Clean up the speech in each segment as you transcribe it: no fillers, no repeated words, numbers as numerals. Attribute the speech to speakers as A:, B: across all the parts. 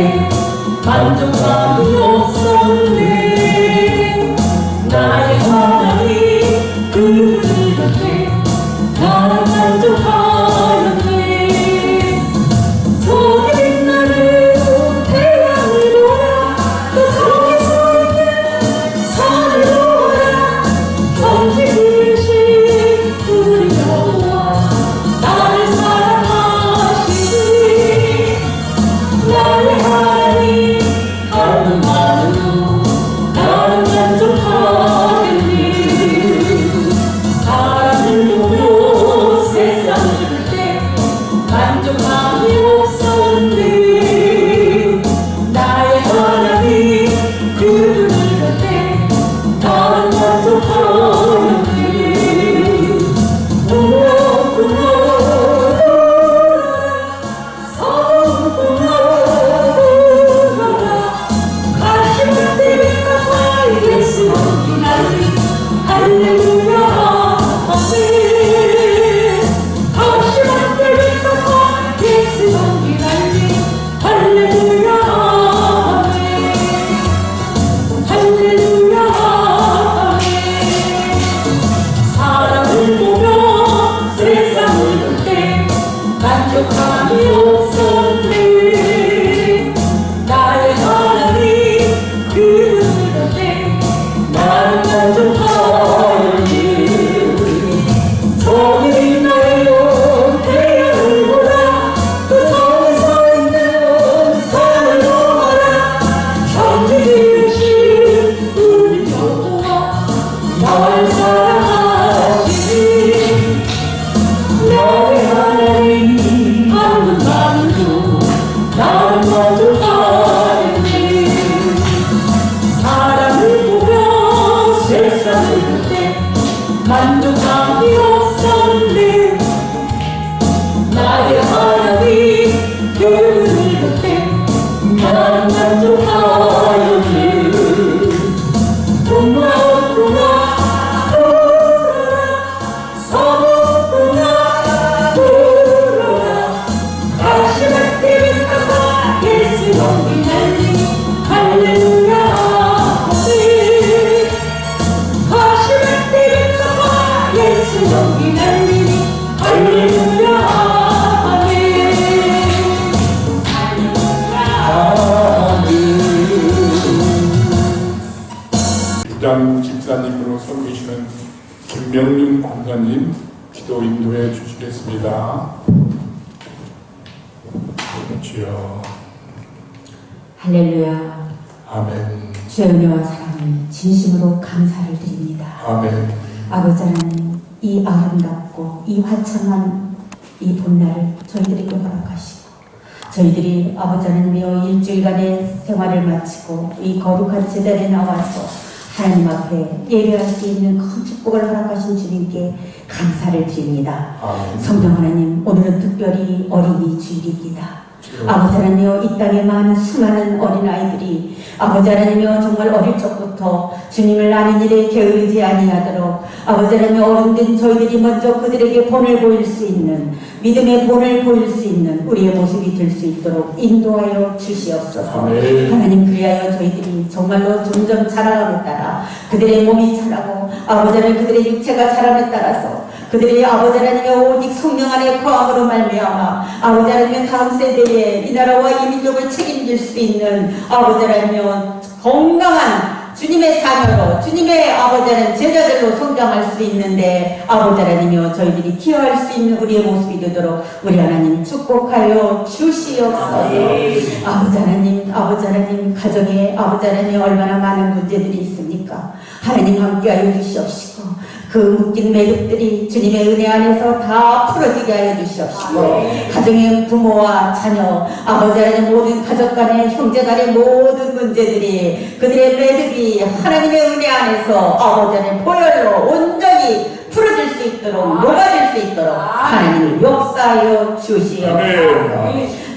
A: 때 만족감이 없었네. 나의 하나님 그분을 곁에 나는 만족하였네. 저들이 나를 태양을 보라. 그 저기서 있는 산을 보라. 전지기신 우리 여호와 나를 사랑하시니. 나의 하나님 하루만으로 나는 만족하겠니. 사람을 보며 세상을 볼 때 만족함이 없었네. 나의 하나님 그분을 볼 때 나는 만족하겠니. 할렐루야 아멘. 가시만 때릴까봐 예수 넘기나니 할렐루야 아멘. 할렐루야 아멘. 사람을 보며 세상을 볼 때 만족함이 없었네. 나의 하나님 그분을 볼 때 나는 만족하였니. 저들이 나의 태양을 보라. 그 저기서 있는 산을 보라. 전지기신 우리 여호와 나를 사랑하시니. 나의 하나님 하루만으로 나를 만족하였니. 사람을 보며 세상을 볼 때 만족함이 없었네. 나의 하나님 그분을 볼 때 나는 만족하였네. 고마웠구나 서먹구나 돌아라. 가시만 때릴까봐 예수 넘기나니 할렐루야 아멘. 가시만 때릴까봐 예수 넘기나니 할렐루야 아멘.
B: 부장 집사님으로 섬기시는 김명륜 권사님 기도 인도해 주시겠습니다. 주여.
C: 할렐루야.
B: 아멘.
C: 주의 은혜와 사랑을 진심으로 감사를 드립니다.
B: 아멘.
C: 아버지 하나님, 이 아름답고 이 화창한 이 봄날을 저희들에게 허락하시고 저희들이 아버지 하나님이여 일주일간의 생활을 마치고 이 거룩한 제단에 나와서 하나님 앞에 예배할 수 있는 큰 축복을 허락하신 주님께 감사를 드립니다.
B: 아멘.
C: 성령 하나님, 오늘은 특별히 어린이 주일입니다. 아버지 하나님이여 이 땅에 많은 수많은 어린아이들이 아버지 하나님이여 정말 어릴 적부터 주님을 아는 일에 게으르지 아니하도록 아버지 하나님 어른된 저희들이 먼저 그들에게 본을 보일 수 있는 믿음의 본을 보일 수 있는 우리의 모습이 될 수 있도록 인도하여 주시옵소서.
B: 아멘.
C: 하나님 그리하여 저희들이 정말로 점점 자라감에 따라 그들의 몸이 자라고 아버지 하나님 그들의 육체가 자람에 따라서 그들이 아버지 하나님의 오직 성령 안에 거함으로 말미암아 아버지 하나님의 다음 세대에 이 나라와 이 민족을 책임질 수 있는 아버지 하나님의 건강한 주님의 자녀로 주님의 아버지 하나님 제자들로 성장할 수 있는데 아버지 하나님이여 저희들이 기여할 수 있는 우리의 모습이 되도록 우리 하나님 축복하여 주시옵소서. 아버지 하나님 가정에 아버지 하나님 얼마나 많은 문제들이 있습니까? 하나님 함께하여 주시옵시고 그 묶인 매듭들이 주님의 은혜 안에서 다 풀어지게 하여 주시옵시고 가정의 부모와 자녀 아버지 하나님 모든 가족 간의 형제 간의 모든 문제들이 그들의 매듭이 하나님의 은혜 안에서 아버지 하나님 보혈로 온전히 풀어질 수 있도록 녹아질 수 있도록 하나님을 역사하여 주시옵소서.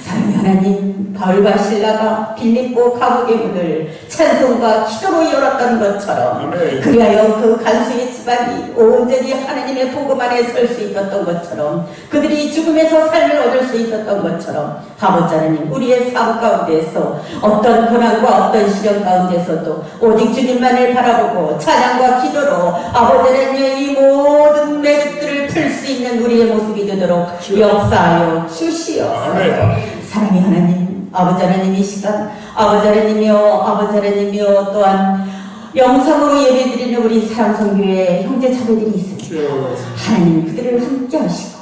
C: 사랑의 하나님 하나님, 바울과 신라가 빌립보 감옥의 문을 찬송과 기도로 열었던 것처럼
B: 아멘.
C: 그리하여 그 간수의 집안이 온전히 하나님의 복음 안에 설 수 있었던 것처럼 그들이 죽음에서 삶을 얻을 수 있었던 것처럼 아버지 하나님, 우리의 삶 가운데서 어떤 고난과 어떤 시련 가운데서도 오직 주님만을 바라보고 찬양과 기도로 아버지 하나님 이 모든 매듭들을 풀 수 있는 우리의 모습이 되도록 역사하여 주시옵소서.
B: 아멘.
C: 사랑의 하나님, 아버지 하나님, 이 시간 아버지 하나님이여 또한 영상으로 예배드리는 우리 사랑성교회 형제 자매들이 있습니다.
B: 주여.
C: 하나님 그들을 함께 하시고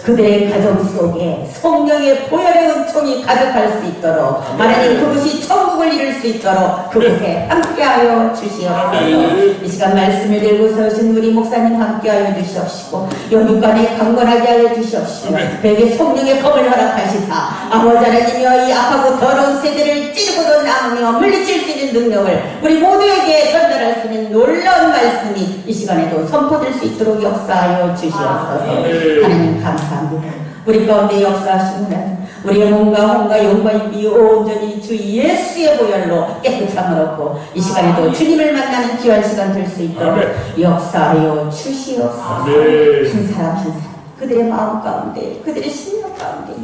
C: 그들의 가정 속에 성령의 보혈의 은총이 가득할 수 있도록 하나님 그것이 천국을 이룰 수 있도록 그곳에 함께하여 주시옵소서. 이 시간 말씀을 들고 서신 우리 목사님 함께하여 주시옵시고 영육간에 강건하게 하여 주시옵시고 그에게 성령의 검을 허락하시사 아버지 하나님이여 이 악하고 더러운 세대를 찌르고도 나누며 물리칠 수 있는 능력을 우리 모두에게 전달할 수 있는 놀라운 말씀이 이 시간에도 선포될 수 있도록 역사하여 주시옵소서. 하나님 감사합니다. 우리 가운데 역사하시는 하나님, 우리의 몸과 혼과 영과 입이 온전히 주 예수의 보혈로 깨끗함을 얻고 이 시간에도 주님을 만나는 귀한 시간 될 수 있도록 역사하여 주시옵소서. 한 사람 한 사람 그들의 마음 가운데 그들의 심령 가운데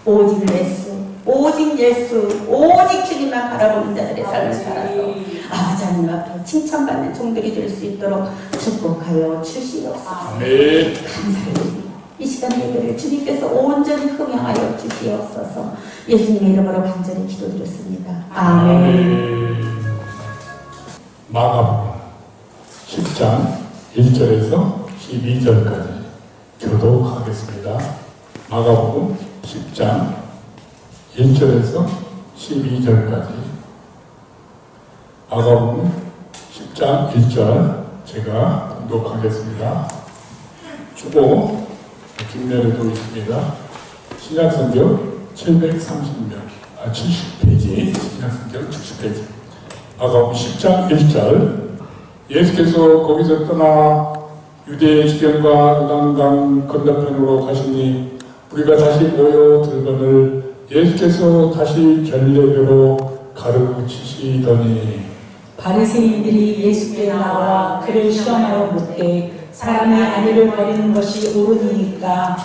C: 오직 예수 오직 주님만 바라보는 자들의 삶을 살아서 아버지 하나님 앞에 칭찬받는 종들이 될 수 있도록 축복하여 주시옵소서. 감사드립니다. 이 시간 예배를 주님께서 온전히 흥행하여 주시옵소서. 예수님의 이름으로 간절히 기도드렸습니다. 아멘.
B: 마가복음 10장 1절에서 12절까지 교독하겠습니다. 마가복음 10장 1절에서 12절까지 마가복음 10장 1절 제가 봉독하겠습니다. 주보 뒷면에도 있습니다. 신약성경 70페이지 신약성경 70페이지 마가복음 10장 1절 예수께서 거기서 떠나 유대 지경과 요단강 건너편으로 가시니 우리가 다시 모여 들거늘 예수께서 다시 전례대로 가르치시더니
A: 바리새인들이 예수께 나와 그를 시험하여 묻되 사람의 아내를 버리는 것이 옳으니까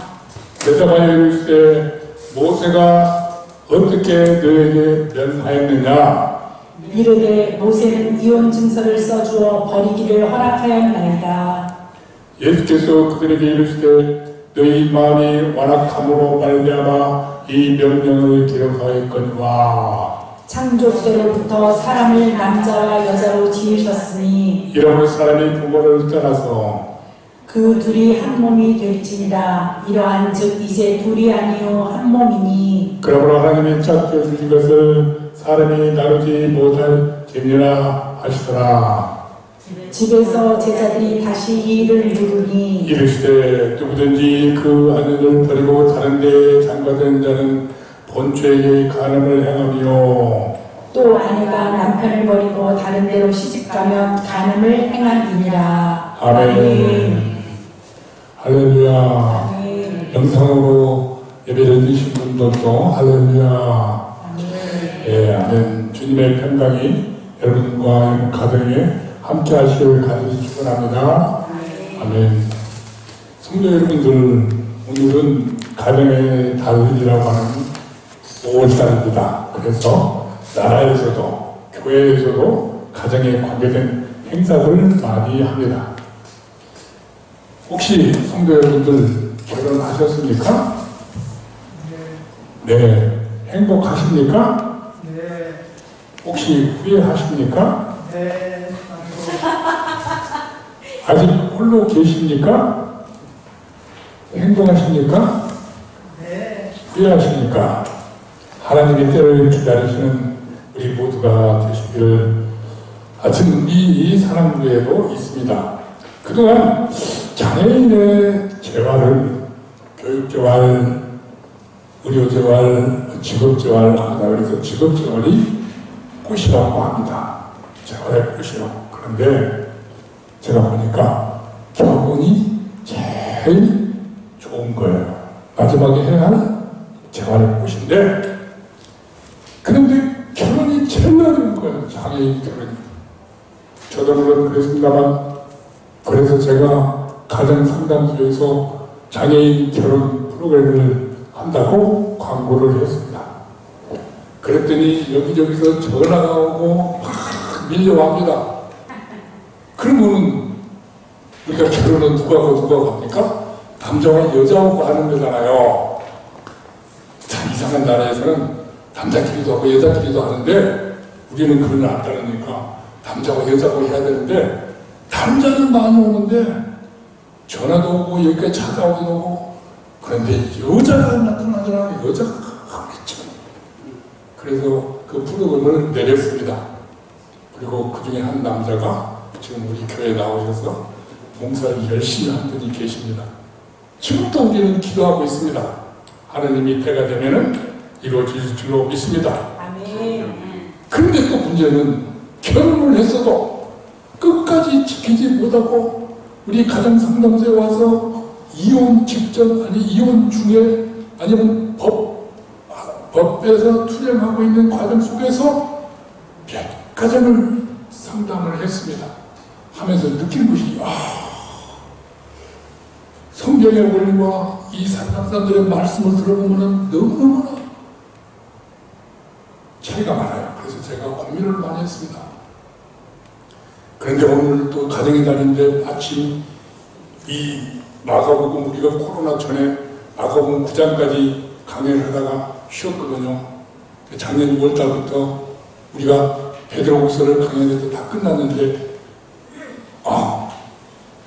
B: 대답하여 이르시되 모세가 어떻게 너에게 면하였느냐
A: 이르되 모세는 이혼 증서를 써주어 버리기를 허락하였나이다.
B: 예수께서 그들에게 이르시되 너희 마음이 완악함으로 말미암아 이 명령을 기록하였거니와
A: 창조 때로부터 사람을 남자와 여자로 지으셨으니
B: 이러므로 사람이 부모를 떠나서
A: 그 둘이 한 몸이 될지니라. 이러한즉 이제 둘이 아니요 한 몸이니
B: 그러므로 하나님이 짝져 주신 것을 사람이 나누지 못할 지니라 하시더라.
A: 집에서 제자들이 다시 이 일을 물으니
B: 이르시되 누구든지 그 아내를 버리고 다른 데에 장가된 자는 본죄의 간음을 행하며
A: 또 아내가 남편을 버리고 다른 데로 시집가면 간음을 행함이니라.
B: 아멘. 할렐루야.
A: 아멘.
B: 영상으로 예배를 드신 분들도 할렐루야. 예, 아멘. 주님의 평강이 여러분과 여러분 가정에 함께 하시길 간절히 축원합니다. 아멘. 성도 여러분들, 오늘은 가정의 달이라고 하는 5월달입니다. 그래서 나라에서도 교회에서도 가정에 관계된 행사들을 많이 합니다. 혹시 성도 여러분들 결혼하셨습니까? 네. 행복하십니까?
D: 네.
B: 혹시 후회하십니까?
D: 네.
B: 아직 홀로 계십니까? 행복하십니까?
D: 네.
B: 후회하십니까? 하나님의 때를 기다리시는 우리 모두가 되시기를. 하여튼 이 사람들에도 있습니다. 그동안 장애인의 재활을 교육재활, 의료재활, 직업재활, 그래서 직업재활이 꽃이라고 합니다. 재활의 꽃이요. 그런데 제가 보니까 결혼이 제일 좋은 거예요. 마지막에 해야 할 재활의 꽃인데 장애인 결혼입니다. 저도 물론 그랬습니다만, 그래서 제가 가정 상담소에서 장애인 결혼 프로그램을 한다고 광고를 했습니다. 그랬더니 여기저기서 전화가 오고 막 밀려옵니다. 그러면은 우리가 결혼은 누가 하고 누가 합니까? 남자와 여자하고 하는 거잖아요. 참 이상한 나라에서는 남자끼리도 하고 여자끼리도 하는데 우리는 그걸 안 따르니까 남자와 여자하고 해야 되는데 남자는 많이 오는데 전화도 오고 여기까지 찾아오기도 오고 그런데 여자가 나타나더라. 여자가 하겠죠. 그래서 그 프로그램을 내렸습니다. 그리고 그 중에 한 남자가 지금 우리 교회에 나오셔서 봉사를 열심히 한 분이 계십니다. 지금도 우리는 기도하고 있습니다. 하느님이 때가 되면은 이루어질 줄로 믿습니다.
A: 아멘.
B: 그런데 또 문제는 결혼을 했어도 끝까지 지키지 못하고 우리 가정상담소에 와서 이혼 직전 아니 이혼 중에 아니면 법에서 투쟁하고 있는 과정 속에서 몇 가정을 상담을 했습니다. 하면서 느낀 것이 성경의 원리와 이 상담사들의 말씀을 들어보면 너무너무나 차이가 많아요. 그래서 제가 고민을 많이 했습니다. 그런데 오늘 또 가정의 달인데 아침 이 마가복음 우리가 코로나 전에 마가복음 9장까지 강연을 하다가 쉬었거든요. 작년 6월달부터 우리가 베드로후서를 강연해서 다 끝났는데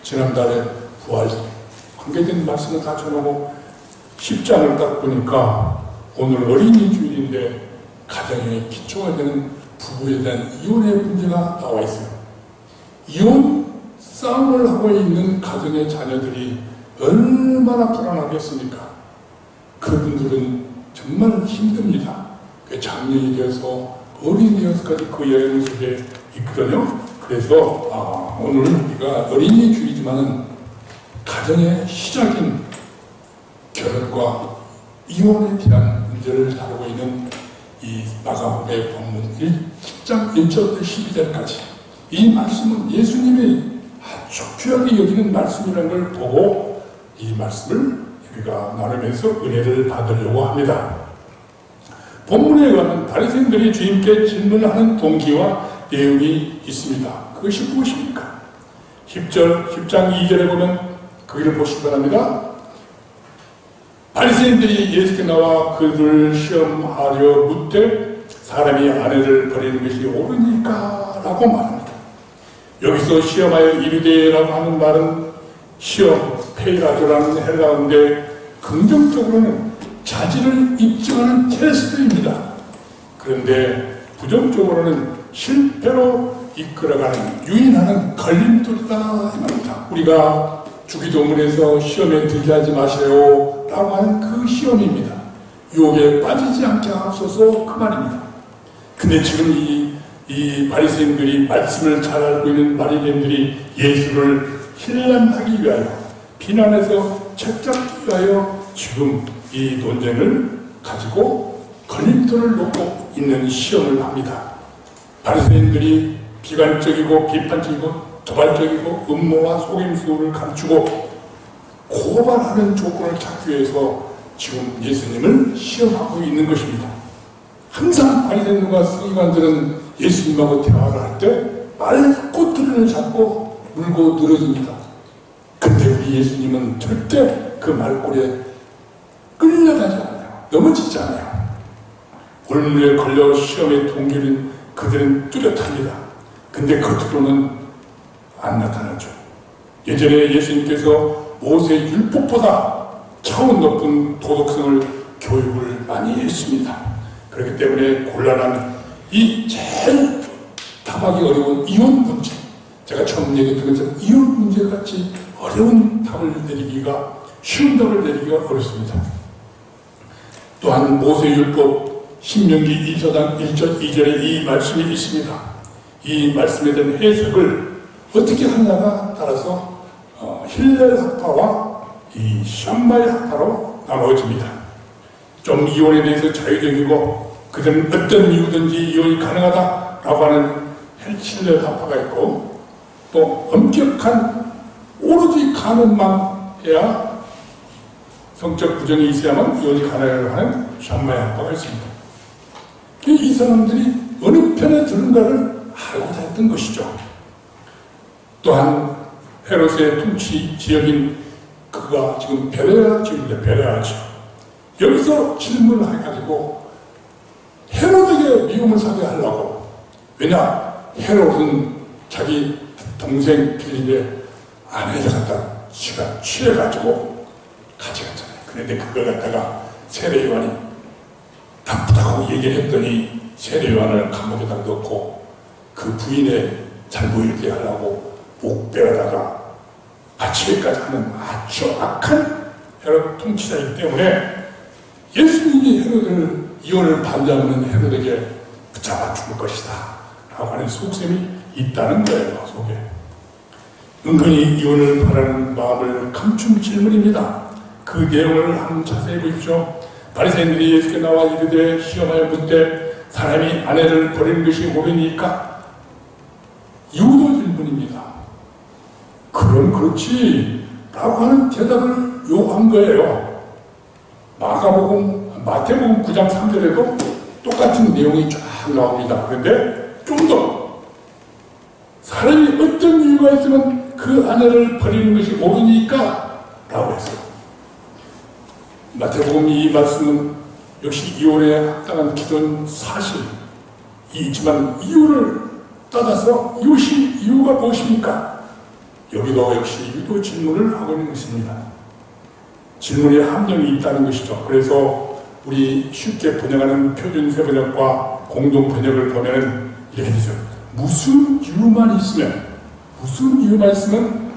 B: 지난달에 부활 관계된 말씀을 다 전하고 10장을 딱 보니까 오늘 어린이 주일인데 가정의 기초가 되는 부부에 대한 이혼의 문제가 나와 있어요. 이혼 싸움을 하고 있는 가정의 자녀들이 얼마나 불안하겠습니까? 그분들은 정말 힘듭니다. 장년이 되어서 어린이 되어서까지 그 여행 속에 있거든요. 그래서 오늘 우리가 어린이 주일이지만은 가정의 시작인 결혼과 이혼에 대한 문제를 다루고 있는 이 마가복음의 본문 10장 1절부터 12절까지 이 말씀은 예수님이 아주 귀하게 여기는 말씀이라는 걸 보고 이 말씀을 우리가 나누면서 은혜를 받으려고 합니다. 본문에 의하면 바리새인들이 주님께 질문하는 동기와 내용이 있습니다. 그것이 무엇입니까? 10장 2절에 보면 거기를 보시기 바랍니다. 바리새인들이 예수께 나와 그들을 시험하려 묻되 사람이 아내를 버리는 것이 옳으니까? 라고 말합니다. 여기서 시험하여 이르되라고 하는 말은 시험, 페이라조라는 헬라어인데 긍정적으로는 자질을 입증하는 테스트입니다. 그런데 부정적으로는 실패로 이끌어가는 유인하는 걸림돌이다 이 말입니다. 우리가 주기도문에서 시험에 들게 하지 마세요 라고 하는 그 시험입니다. 유혹에 빠지지 않게 하소서 그 말입니다. 근데 지금 이 바리새인들이 말씀을 잘 알고 있는 바리새인들이 예수를 힐난하기 위하여 비난해서 책잡기 위하여 지금 이 논쟁을 가지고 걸림돌을 놓고 있는 시험을 합니다. 바리새인들이 비관적이고 비판적이고 도발적이고 음모와 속임수를 감추고 고발하는 조건을 찾기 위해서 지금 예수님을 시험하고 있는 것입니다. 항상 바리새인들과 서기관들은 예수님하고 대화를 할 때 말꼬투리를 잡고 물고 늘어집니다. 근데 우리 예수님은 절대 그 말꼬리에 끌려가지 않아요. 넘어지지 않아요. 올무에 걸려 시험에 동기는 그들은 뚜렷합니다. 근데 겉으로는 안 나타나죠. 예전에 예수님께서 모세 율법보다 차원 높은 도덕성을 교육을 많이 했습니다. 그렇기 때문에 곤란한 이 제일 답하기 어려운 이혼 문제, 제가 처음 얘기했던 것처럼 이혼 문제같이 어려운 답을 내리기가 쉬운 답을 내리기가 어렵습니다. 또한 모세율법 신명기 2장 1절 2절에 이 말씀이 있습니다. 이 말씀에 대한 해석을 어떻게 하냐가 따라서 힐렐 학파와 이 샴마이 학파로 나누어집니다. 좀 이혼에 대해서 자유적이고 그들은 어떤 이유든지 이혼이 가능하다라고 하는 헬칠레 학파가 있고 또 엄격한 오로지 간음만 해야 성적 부정이 있어야만 이혼이 가능하다고 하는 샴마의 학파가 있습니다. 이 사람들이 어느 편에 드는가를 알고자 했던 것이죠. 또한 헤롯의 통치 지역인 그가 지금 베레아 지역인데 베레아죠. 여기서 질문을 해가지고 헤롯에게 미움을 사게 하려고. 왜냐? 헤롯은 자기 동생 필립의 아내를 갖다 지가 취해가지고 가져갔잖아요. 그런데 그걸 갖다가 세례 요한이 나쁘다고 얘기를 했더니 세례 요한을 감옥에다 넣고 그 부인의 잘 보이게 하려고 옥배에다가 바치게까지 하는 아주 악한 헤롯 통치자이기 때문에 예수님이 헤롯을 이혼을 반대하는 헤롯에게 붙잡아 죽을 것이다 라고 하는 속셈이 있다는 거예요. 속에 은근히 이혼을 바라는 마음을 감춘 질문입니다. 그 내용을 한번 자세히 보십시오. 바리새인들이 예수께 나와 이르되 시험하여 묻되 사람이 아내를 버리는 것이 옳으니까? 유도 질문입니다. 그럼 그렇지 라고 하는 대답을 요구한 거예요. 마태복음 9장 3절에도 똑같은 내용이 쫙 나옵니다. 그런데 좀 더 사람이 어떤 이유가 있으면 그 아내를 버리는 것이 옳으니까? 라고 했어요. 마태복음 이 말씀은 역시 이혼에 합당한 기존 사실이 있지만 이유를 따라서 이유가 무엇입니까? 여기도 역시 유도 질문을 하고 있는 것입니다. 질문에 함정이 있다는 것이죠. 그래서 우리 쉽게 번역하는 표준세 번역과 공동 번역을 보면 이렇게 되죠. 무슨 이유만 있으면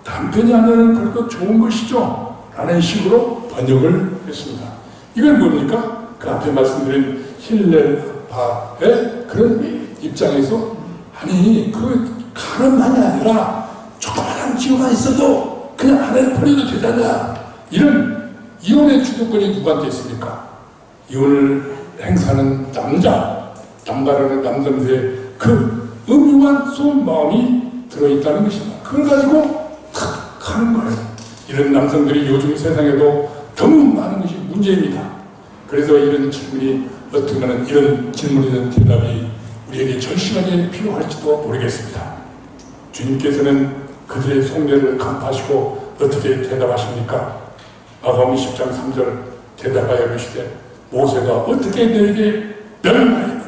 B: 남편이 아내를 버려도 좋은 것이죠. 라는 식으로 번역을 했습니다. 이건 뭡니까? 그 앞에 말씀드린 힐렐파의 그런 입장에서 아니 그 가난만이 아니라 조그마한 지우가 있어도 그냥 아내를 버려도 되잖아. 이런 이혼의 주도권이 누구한테 있습니까? 이혼을 행사하는 남가라는 남성들의 그 음흉한 속마음이 들어있다는 것입니다. 그걸 가지고 탁 하는 거예요. 이런 남성들이 요즘 세상에도 너무 많은 것이 문제입니다. 그래서 이런 질문이 어떻게 보면 이런 질문에 대한 대답이 우리에게 절실하게 필요할지도 모르겠습니다. 주님께서는 그들의 속내를 간파하시고 어떻게 대답하십니까? 마가복음 10장 3절 대답하여 이르시되 모세가 어떻게 너에게 명하였느냐.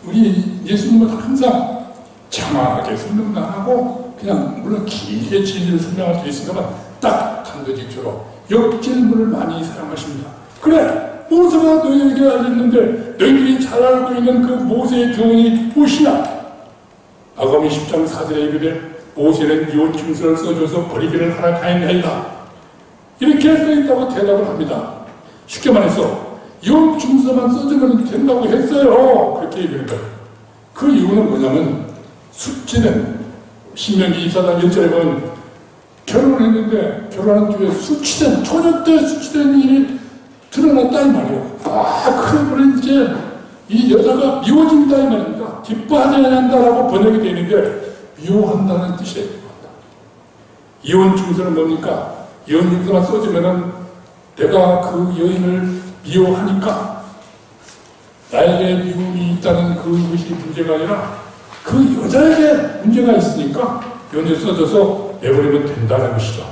B: 우리 예수님은 항상 장황하게 설명도 안 하고 그냥 물론 길게 진리를 설명할 수 있습니다만 딱 단도직입적으로 역질문을 많이 사용하십니다. 그래 모세가 너희에게 알렸는데 너희들이 잘 알고 있는 그 모세의 교훈이 무엇이냐? 마가복음 10장 4절에 이르되 모세는 이혼 증서를 써줘서 버리기를 허락하였나이다. 이렇게 써있다고 대답을 합니다. 쉽게 말해서 이혼 증서만 써주면 된다고 했어요. 그렇게 얘기하는 거예요. 그 이유는 뭐냐면 수치된 신명기 24장 1절에 보면 결혼했는데 결혼한 뒤에 초년 때 수치된 일이 드러났다 이 말이에요. 그러면 이제 이 여자가 미워진다 이 말입니다. 기뻐하지 않는다라고 번역이 되는데 미워한다는 뜻이에요. 이혼 증서는 뭡니까? 이혼 증서만 써주면은 내가 그 여인을 미워하니까 나에게 미움이 있다는 그것이 문제가 아니라 그 여자에게 문제가 있으니까 이혼을 써줘서 내버리면 된다는 것이죠.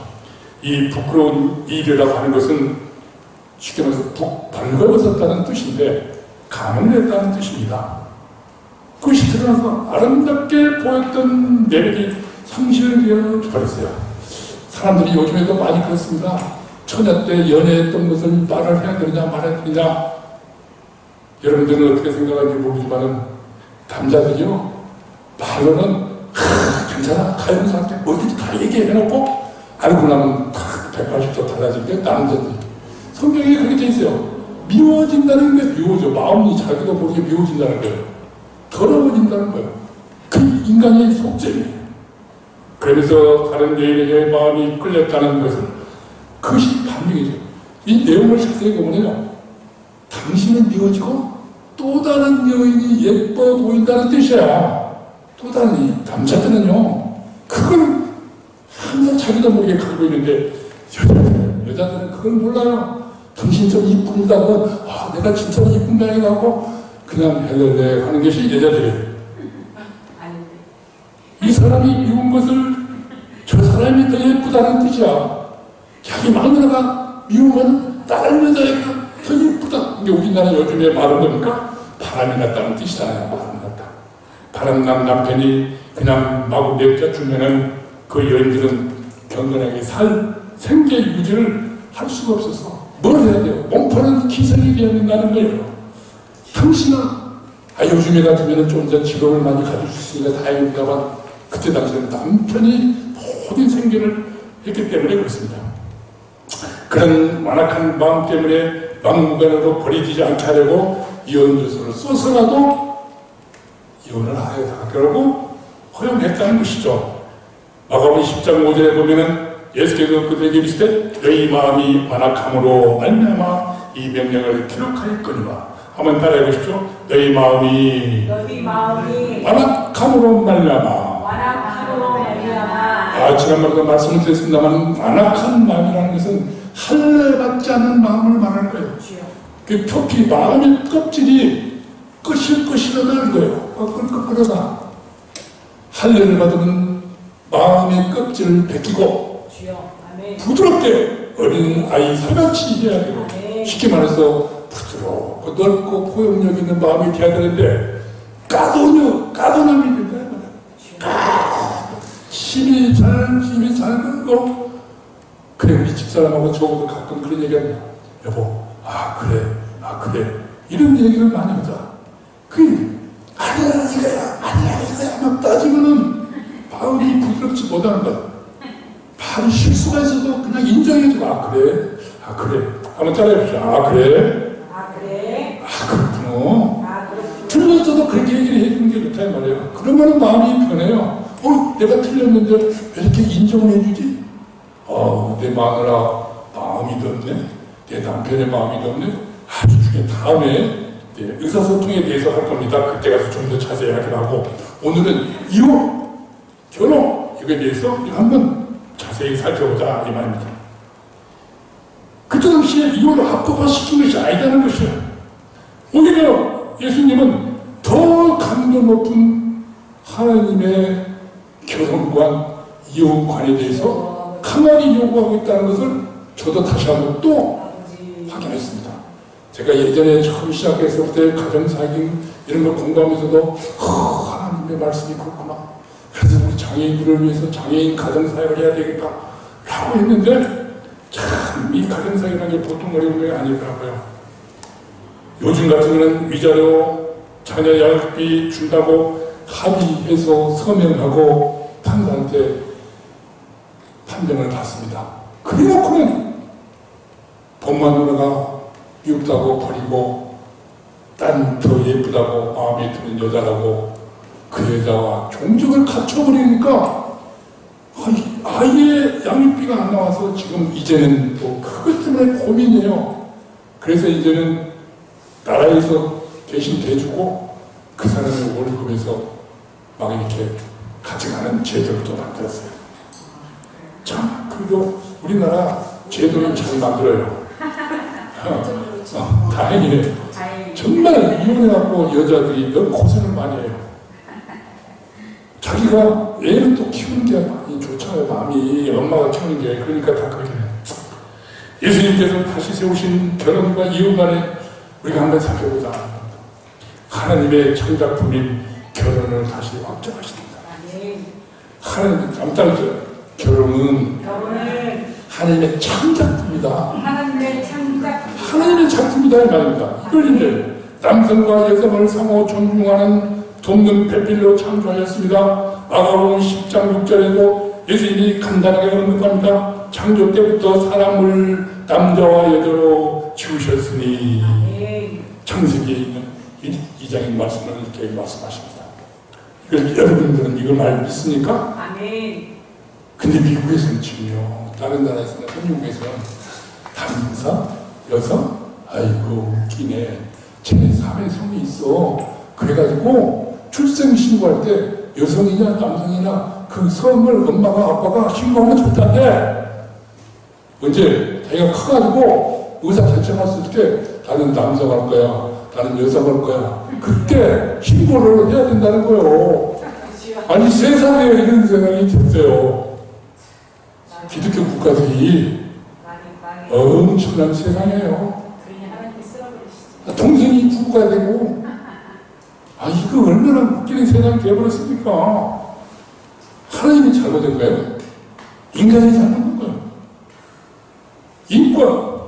B: 이 부끄러운 일이라고 하는 것은 쉽게 말해서 벌거벗었다는 뜻인데 가늠했다는 뜻입니다. 그것이 드러나서 아름답게 보였던 매력이 상실되어 버렸어요. 사람들이 요즘에도 많이 그렇습니다. 처녀 때 연애했던 것을 말을 해야 되느냐 말아야 되느냐. 여러분들은 어떻게 생각하는지 모르지만 남자들이요 말로는 괜찮아 가영사한테 뭐든지 다 얘기해놓고 알고 나면 탁 180도 달라진 게 남자들. 성경에 그렇게 돼 있어요. 미워진다는 게 미워져. 마음이 자기도 모르게 미워진다는 거예요. 더러워진다는 거예요. 그 인간의 속죄이에요. 그러면서 다른 여인에게 마음이 끌렸다는 것은 그것이 반명이죠. 이 내용을 자세히 보면요. 당신은 미워지고 또 다른 여인이 예뻐 보인다는 뜻이야. 또 다른 남자들은요, 그걸 항상 자기도 모르게 갖고 있는데 여자들은 그걸 몰라요. 당신 좀 이쁜다고, 아, 내가 진짜 이쁜 모양이 나고 그냥 헬렐레 하는 것이 여자들이에요. 이 사람이 미운 것을 저 사람이 더 예쁘다는 뜻이야. 자기 마누라가 미우면 다른 여자애가 더 예쁘다. 이게 우리나라 요즘에 말은 뭡니까? 바람이 났다는 뜻이잖아요. 바람이 났다. 바람난 남편이 그냥 마구 내쫓으면은 그 여인들은 경건하게 살 생계 유지를 할 수가 없어서 뭘 해야 돼요? 몸파는 기생이 되어야 된다는 거예요. 당신은 요즘에 같으면 좀 전 직업을 많이 가질 수 있으니까 다행입니다만 그때 당시에는 남편이 모든 생계를 했기 때문에 그렇습니다. 그런 완악한 마음 때문에 막무가내로 버리지 않게 하려고 이혼조서를 써서라도 이혼을 하려고 허용했다는 것이죠. 마가복음 10장 5절에 보면은 예수께서 그들에게 이르시되 너희 마음이 완악함으로 말미암아 이 명령을 기록하였거니와 한번 따라해 보십시오. 너희 마음이 완악함으로 말미암아. 지난번에도 말씀을 드렸습니다만 완악한 마음이라는 것은 할례받지 않는 마음을 말하는 거예요. 그 표피 마음의 껍질이 거실거실하다는 거예요. 끌끌하다. 할례를 받으면 마음의 껍질을 벗기고 부드럽게 어린 아이 사같이 해야 되고 쉽게 말해서 부드럽고 넓고 포용력 있는 마음이 돼야 되는데 까도남이 된다. 힘이 잘 걸고 그래 우리 집사람하고 저하고 가끔 그런 얘기합니다. 여보 그래 이런 얘기를 많이 하자. 아니야 이거야 막 따지면은 마음이 부드럽지 못하는 거야. 말이 실수가 있어도 그냥 인정해주고 그래 한번 따라해보자. 그래 그렇구나. 틀려서도 그렇게 얘기를 해주는 게 좋다 이 말이에요. 그러면 마음이 편해요. 내가 틀렸는데 왜 이렇게 인정을 해주지? 내 마누라 마음이 덥네. 내 남편의 마음이 덥네. 아주 중에 다음에 의사소통에 대해서 할 겁니다. 그때 가서 좀 더 자세하게 하고 오늘은 이혼, 결혼 이거에 대해서 한번 자세히 살펴보자 이 말입니다. 그때 당시에 이혼을 합법화시킨 것이 아니다는 것이에요. 오히려 예수님은 더 강도 높은 하나님의 결혼관, 이혼관에 대해서 강하게 요구하고 있다는 것을 저도 다시 한번 또 확인했습니다. 제가 예전에 처음 시작했을 때 가정사기 이런 걸 공부하면서도 하나님의 말씀이 그렇구나. 그래서 우리 장애인들을 위해서 장애인 가정사역을 해야 되겠다 라고 했는데 참 이 가정사역이라는 게 보통 어려운 게 아니더라고요. 요즘 같으면 위자료 자녀 양육비 준다고 합의해서 서명하고 판사한테 판정을 받습니다. 그래놓고는 본만 누나가 미흡다고 버리고 딴 더 예쁘다고 마음에 드는 여자라고 그 여자와 종족을 갖춰버리니까 아예 양육비가 안 나와서 지금 이제는 또 그것 때문에 고민이에요. 그래서 이제는 나라에서 대신 대주고 그 사람의 월급에서 막 이렇게 가져가는 제도를 또 만들었어요. 참, 그리고 우리나라 제도는 잘 만들어요. 다행이에요. 정말 이혼해갖고 여자들이 너무 고생을 많이 해요. 자기가 애를 또 키우는 게 많이 좋잖아요. 마음이 엄마가 키우는 게. 그러니까 다 그렇게 해요. 예수님께서 다시 세우신 결혼과 이혼 간에 우리가 한번 살펴보자. 하나님의 창작품인 결혼을 다시 확정하십니다. 하나님, 깜짝이야. 결혼은 하나님의 창작품이다. 하나님의 작품이다 이 말입니다. 이걸 이제 남성과 여성을 상호 존중하는 돕는 배필로 창조하였습니다. 마가복음 10장 6절에도 예수님이 간단하게 언급합니다. 창조 때부터 사람을 남자와 여자로 지으셨으니 창세기에 있는 2장의 말씀을 이렇게 말씀하십니다. 이걸 여러분들은 이걸 말 믿습니까? 근데 미국에서는 지금요, 다른 나라에서는 한국에서는 남자, 여성, 아이고 웃기네. 제3의 성이 있어. 그래가지고 출생신고할 때 여성이냐 남성이냐 그 성을 엄마가 아빠가 신고하면 좋다는데 언제 자기가 커가지고 의사 결정했을 때 나는 남성 할 거야, 나는 여성 할 거야. 그때 신고를 해야 된다는 거예요. 아니 세상에 이런 세상이 됐어요. 기독교 국가들이 엄청난 세상이에요. 동생이 부부가 되고 이거 얼마나 웃기는 세상이 되어버렸습니까? 하나님이 잘못된 거예요? 인간이 잘못된 거예요? 인권,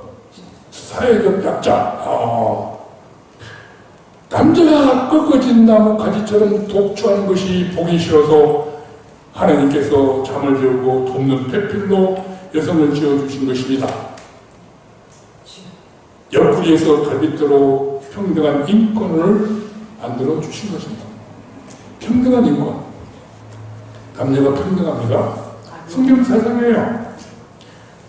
B: 사회적 약자. 남자가 꺾어진 나무 가지처럼 독주하는 것이 보기 싫어서 하나님께서 잠을 재우고 돕는 배필로 여성을 지어주신 것입니다. 옆구리에서 갈빗대로 평등한 인권을 만들어 주신 것입니다. 평등한 인권. 남녀가 평등합니다. 성경 사상이에요.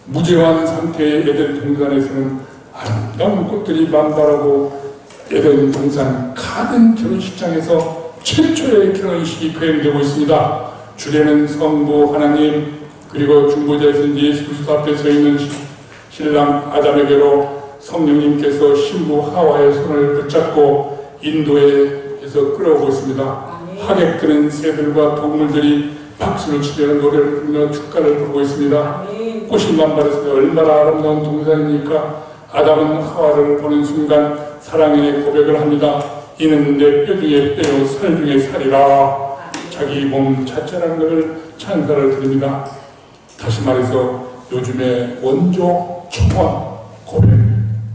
B: 무죄한 상태의 에덴 동산에서는 아름다운 꽃들이 만발하고 에덴 동산 가든 결혼식장에서 최초의 결혼식이 거행되고 있습니다. 주례는 성부 하나님 그리고 중보자이신 예수 그리스도 앞에 서 있는 신랑 아담에게로 성령님께서 신부 하와의 손을 붙잡고 인도에서 끌어오고 있습니다. 하객들은 새들과 동물들이 박수를 치며 노래를 부르며 축가를 부르고 있습니다. 꽃이 만발해서 얼마나 아름다운 동산입니까? 아담은 하와를 보는 순간 사랑의 고백을 합니다. 이는 내 뼈 중에 뼈요 살 중에 살이라. 자기 몸 자체라는 것을 찬사를 드립니다. 다시 말해서 요즘에 원조 청혼 고백,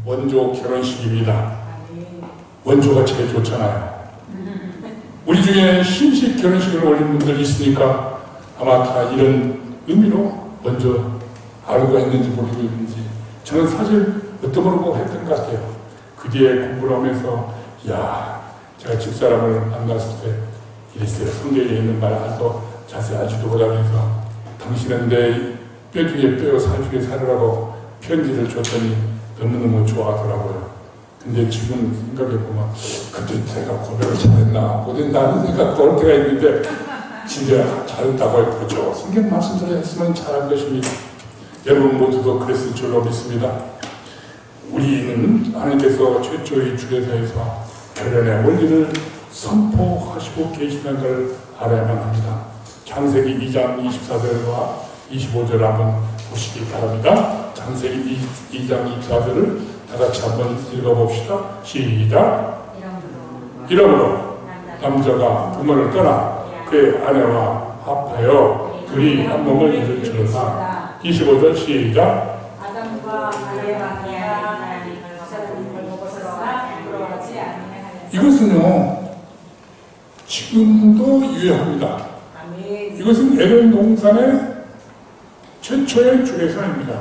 B: 원조 결혼식입니다. 원조가 제일 좋잖아요. 우리 중에 신식 결혼식을 올린 분들이 있으니까 아마 다 이런 의미로 먼저 알고 있는지 모르고 있는지 저는 사실 뭣도 모르고 했던 것 같아요. 그 뒤에 공부를 하면서 제가 집사람을 만났을 때 이랬어요. 성경에 있는 말 아직도 자세히 알지도 못하면서 당신은 내 뼈 중에 뼈 살 중에 살으라고 편지를 줬더니 너무너무 좋아하더라고요. 근데 지금 생각해보면 그때 제가 고백을 잘했나 못했나 하는 생각도 올 때가 있는데 진짜 잘했다고 했죠. 성경 말씀대로 했으면 잘한 것입니다. 여러분 모두도 그랬을 줄로 믿습니다. 우리는 하나님께서 최초의 주례사에서 결혼의 원리를 선포하시고 계시는 걸 알아야만 합니다. 창세기 2장 24절과 25절을 한번 보시기 바랍니다. 창세기 2장 24절을 다 같이 한번 읽어봅시다. 시작. 이러므로 남자가 부모를 떠나 그의 아내와 합하여 둘이 한 몸을 이룰지어다. 25절 시작.
A: 아담과 하와가 사람을 먹었으나 부러워하지 아니하였다.
B: 이것은요 지금도 유효합니다. 이것은 에덴 동산의 최초의 주례사입니다.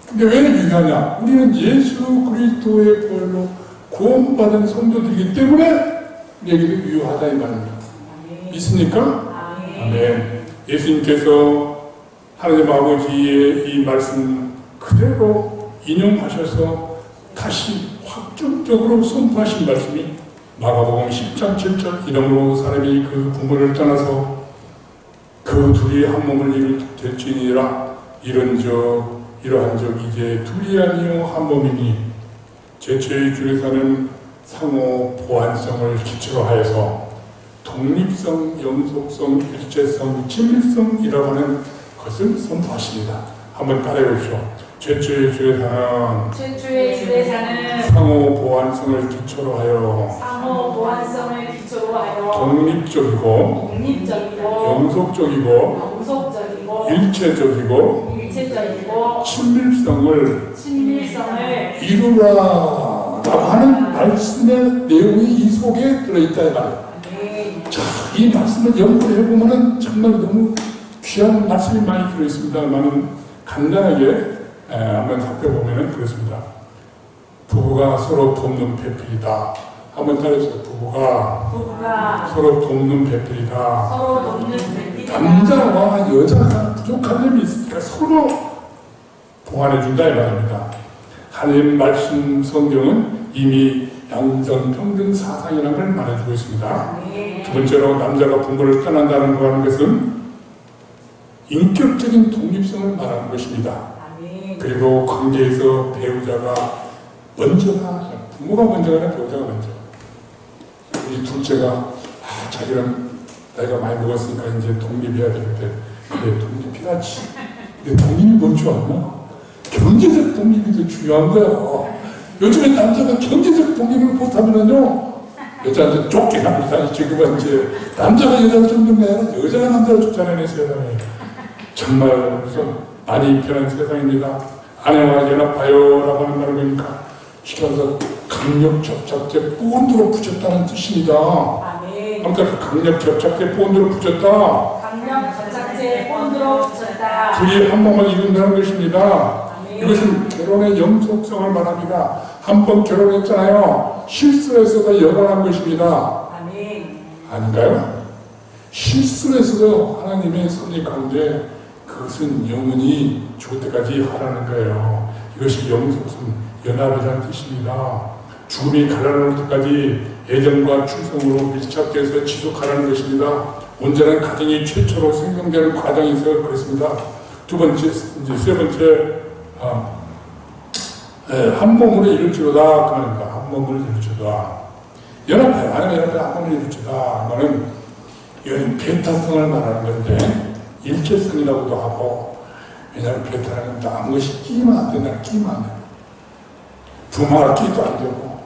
B: 근데 왜 유효하냐? 우리는 예수 그리스도의 보혈로 구원받은 성도들이기 때문에 우리에게도 유효하다 이 말입니다. 믿습니까? 아멘. 예수님께서 하나님 아버지의 이 말씀 그대로 인용하셔서 다시 확정적으로 선포하신 말씀이 마가복음 10장 7절 이러므로 사람이 그 부모를 떠나서 그 둘이 한 몸을 이룰 될지니라 이러한 적 이제 둘이 아니요 한 몸이니 제초의 주례사는 상호 보완성을 기초로 하여서 독립성, 영속성, 일체성, 친밀성이라고 하는 것을 선포하십니다. 한번 따라해 보십시오. 최초의 주례사는 상호 보완성을 기초로 하여 독립적이고 영속적이고 일체적이고 친밀성을 이루라라고 하는 말씀의 내용이 이 속에 들어있다 이 말이에요. 자, 이 말씀을 연구를 해보면 정말 너무 귀한 말씀이 많이 들어있습니다만은 간단하게 한번 살펴보면 그렇습니다. 부부가 서로 돕는 배필이다. 한번 따라해주세요. 부부가 서로 돕는 배필이다. 남자와 여자가 부족한 점이 있으니까 서로 보완해준다 이 말입니다. 하나님 말씀 성경은 이미 양성평등 사상이라는 걸 말해주고 있습니다. 두 번째로 남자가 부모를 떠난다는 것은 인격적인 독립성을 말하는 것입니다. 그리고 관계에서 배우자가 먼저가 부모가 먼저가 아니라 배우자가 먼저. 우리 둘째가 자기는 나이가 많이 먹었으니까 이제 독립해야 되는데 그래 독립해야지. 근데 독립이 뭔 줄 아나? 경제적 독립이 더 중요한 거야. 요즘에 남자가 경제적 독립을 못하면은요 여자한테 쫓겨납니다. 지금은 이제 남자가 여자를 쫓는 게 아니라 여자가 남자를 쫓아내는 세상이에요. 정말 그래서 많이 변한 세상입니다. 아내와 연합하여라고 하는 말은 뭡니까? 시켜서 강력 접착제 본드로 붙였다는 뜻입니다. 그러니까 강력 접착제 본드로 붙였다.
A: 강력 접착제 본드로 붙였다.
B: 둘이 한 몸을 이룬다는 것입니다. 이것은 결혼의 영속성을 말합니다. 한 번 결혼했잖아요. 실수에서도 영원한 것입니다. 아닌가요? 실수에서도 하나님의 섭리 가운데 그것은 영원히 죽을 때까지 하라는 거예요. 이것이 영속성, 연합이라는 뜻입니다. 죽음이 갈라놓을 때까지 애정과 충성으로 밀착돼서 지속하라는 것입니다. 온전한 가정이 최초로 생성되는 과정에서 그렇습니다. 두 번째, 이제 세 번째, 한 몸으로 이룰지로다. 그 말입니다. 한 몸으로 이룰지로다. 연합해. 하나님의 연합해 한 몸으로 이룰지로다. 그거는 이건 배타성을 말하는 건데, 일체성이라고도 하고, 왜냐하면 배타는 건 아무 것이 끼면 안 된다. 끼면 안 된다. 부모가 끼도 안 되고,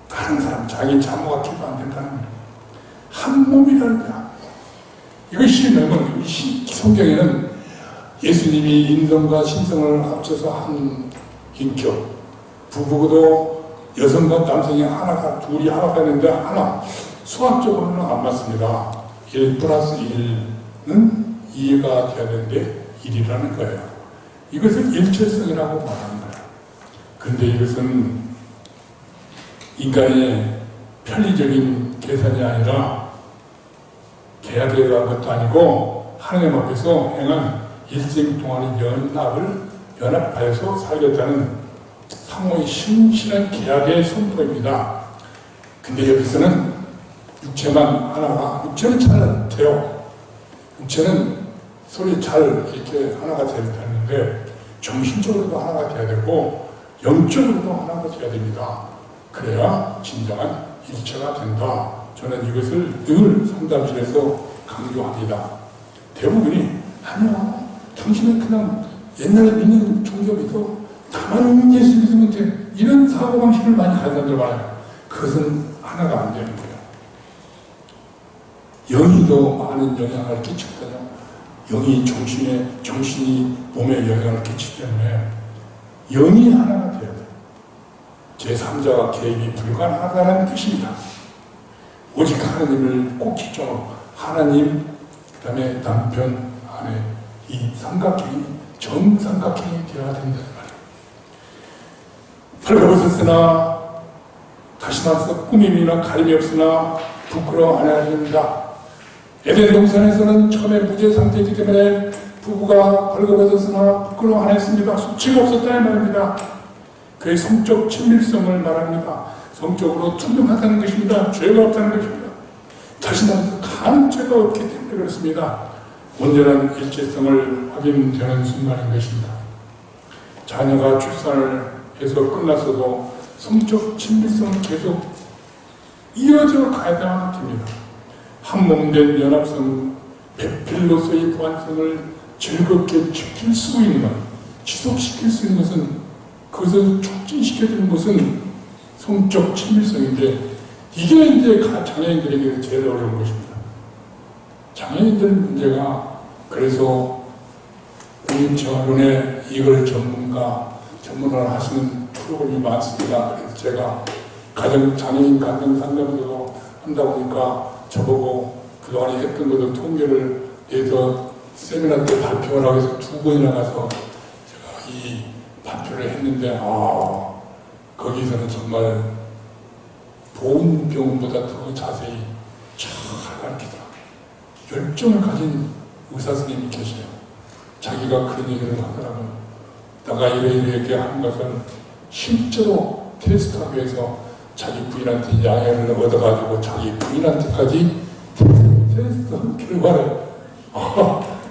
B: 다른 사람, 자기 자모가 끼도 안 된다는 거예요. 한 몸이라는 거야. 이것이 뭐냐면, 성경에는 예수님이 인성과 신성을 합쳐서 한 인격, 부부도 여성과 남성이 하나가, 둘이 하나가 되는데 하나, 수학적으로는 안 맞습니다. 1 플러스 1은 2가 돼야 되는데 1이라는 거예요. 이것을 일체성이라고 말하는 거예요. 근데 이것은 인간의 편리적인 계산이 아니라 계약에 대한 것도 아니고 하나님 앞에서 행한 일생 동안의 연합하여서 살겠다는 상호의 신실한 계약의 선포입니다. 근데 여기서는 육체만 하나가, 육체는 잘 돼요. 육체는 서로 잘 이렇게 하나가 되는데 정신적으로도 하나가 돼야 되고 영적으로도 하나가 돼야 됩니다. 그래야 진정한 일체가 된다. 저는 이것을 늘 상담실에서 강조합니다. 대부분이 아니요, 당신은 그냥 옛날에 믿는 종교 믿어 가만히 예수 믿으면 돼. 이런 사고방식을 많이 가진 사람들 많아요. 그것은 하나가 안 되는 거예요. 영이 더 많은 영향을 끼치거든요. 영이 정신이 몸에 영향을 끼치기 때문에 영이 하나가 돼야 돼요. 제3자와 개입이 불가능하다는 뜻입니다. 오직 하나님을 꼭 기점으로 하나님, 그 다음에 남편, 아내, 이 삼각형이 정삼각형이 되어야 된다는 말이에요. 벌거벗었으나 다시 나서 꾸밈이나 가림이 없으나 부끄러워 안 해야 됩니다. 에덴 동산에서는 처음에 무죄 상태이기 때문에 부부가 벌거벗었으나 부끄러워 안 했습니다. 수치가 없었다는 말입니다. 그의 성적 친밀성을 말합니다. 성적으로 투명하다는 것입니다. 죄가 없다는 것입니다. 다시 나서 가는 죄가 없기 때문에 그렇습니다. 온전한 일체성을 확인되는 순간인 것입니다. 자녀가 출산을 해서 끝났어도 성적 친밀성은 계속 이어져 가야 됩니다. 한 몸 된 연합성, 배필로서의 보완성을 즐겁게 지킬 수 있는 것, 지속시킬 수 있는 것은, 그것을 촉진시켜주는 것은 성적 친밀성인데, 이게 이제 장애인들에게 제일 어려운 것입니다. 장애인들 문제가, 그래서 국민청원에 이걸 전문을 하시는 프로그램이 많습니다. 그래서 제가 장애인 가정 상담도 한다 보니까 저보고 그동안에 했던 것을 통계를 내서 세미나 때 발표를 하고 해서 2번이나 가서 제가 이 발표를 했는데, 거기서는 정말 보훈병원보다 더 자세히 잘 가르치더라. 열정을 가진 의사 선생님이 계세요. 자기가 그런 얘기를 하더라고요. 내가 이렇게 하는 것은 실제로 테스트하기 위해서 자기 부인한테 양해를 얻어가지고 자기 부인한테까지 테스트한 결과를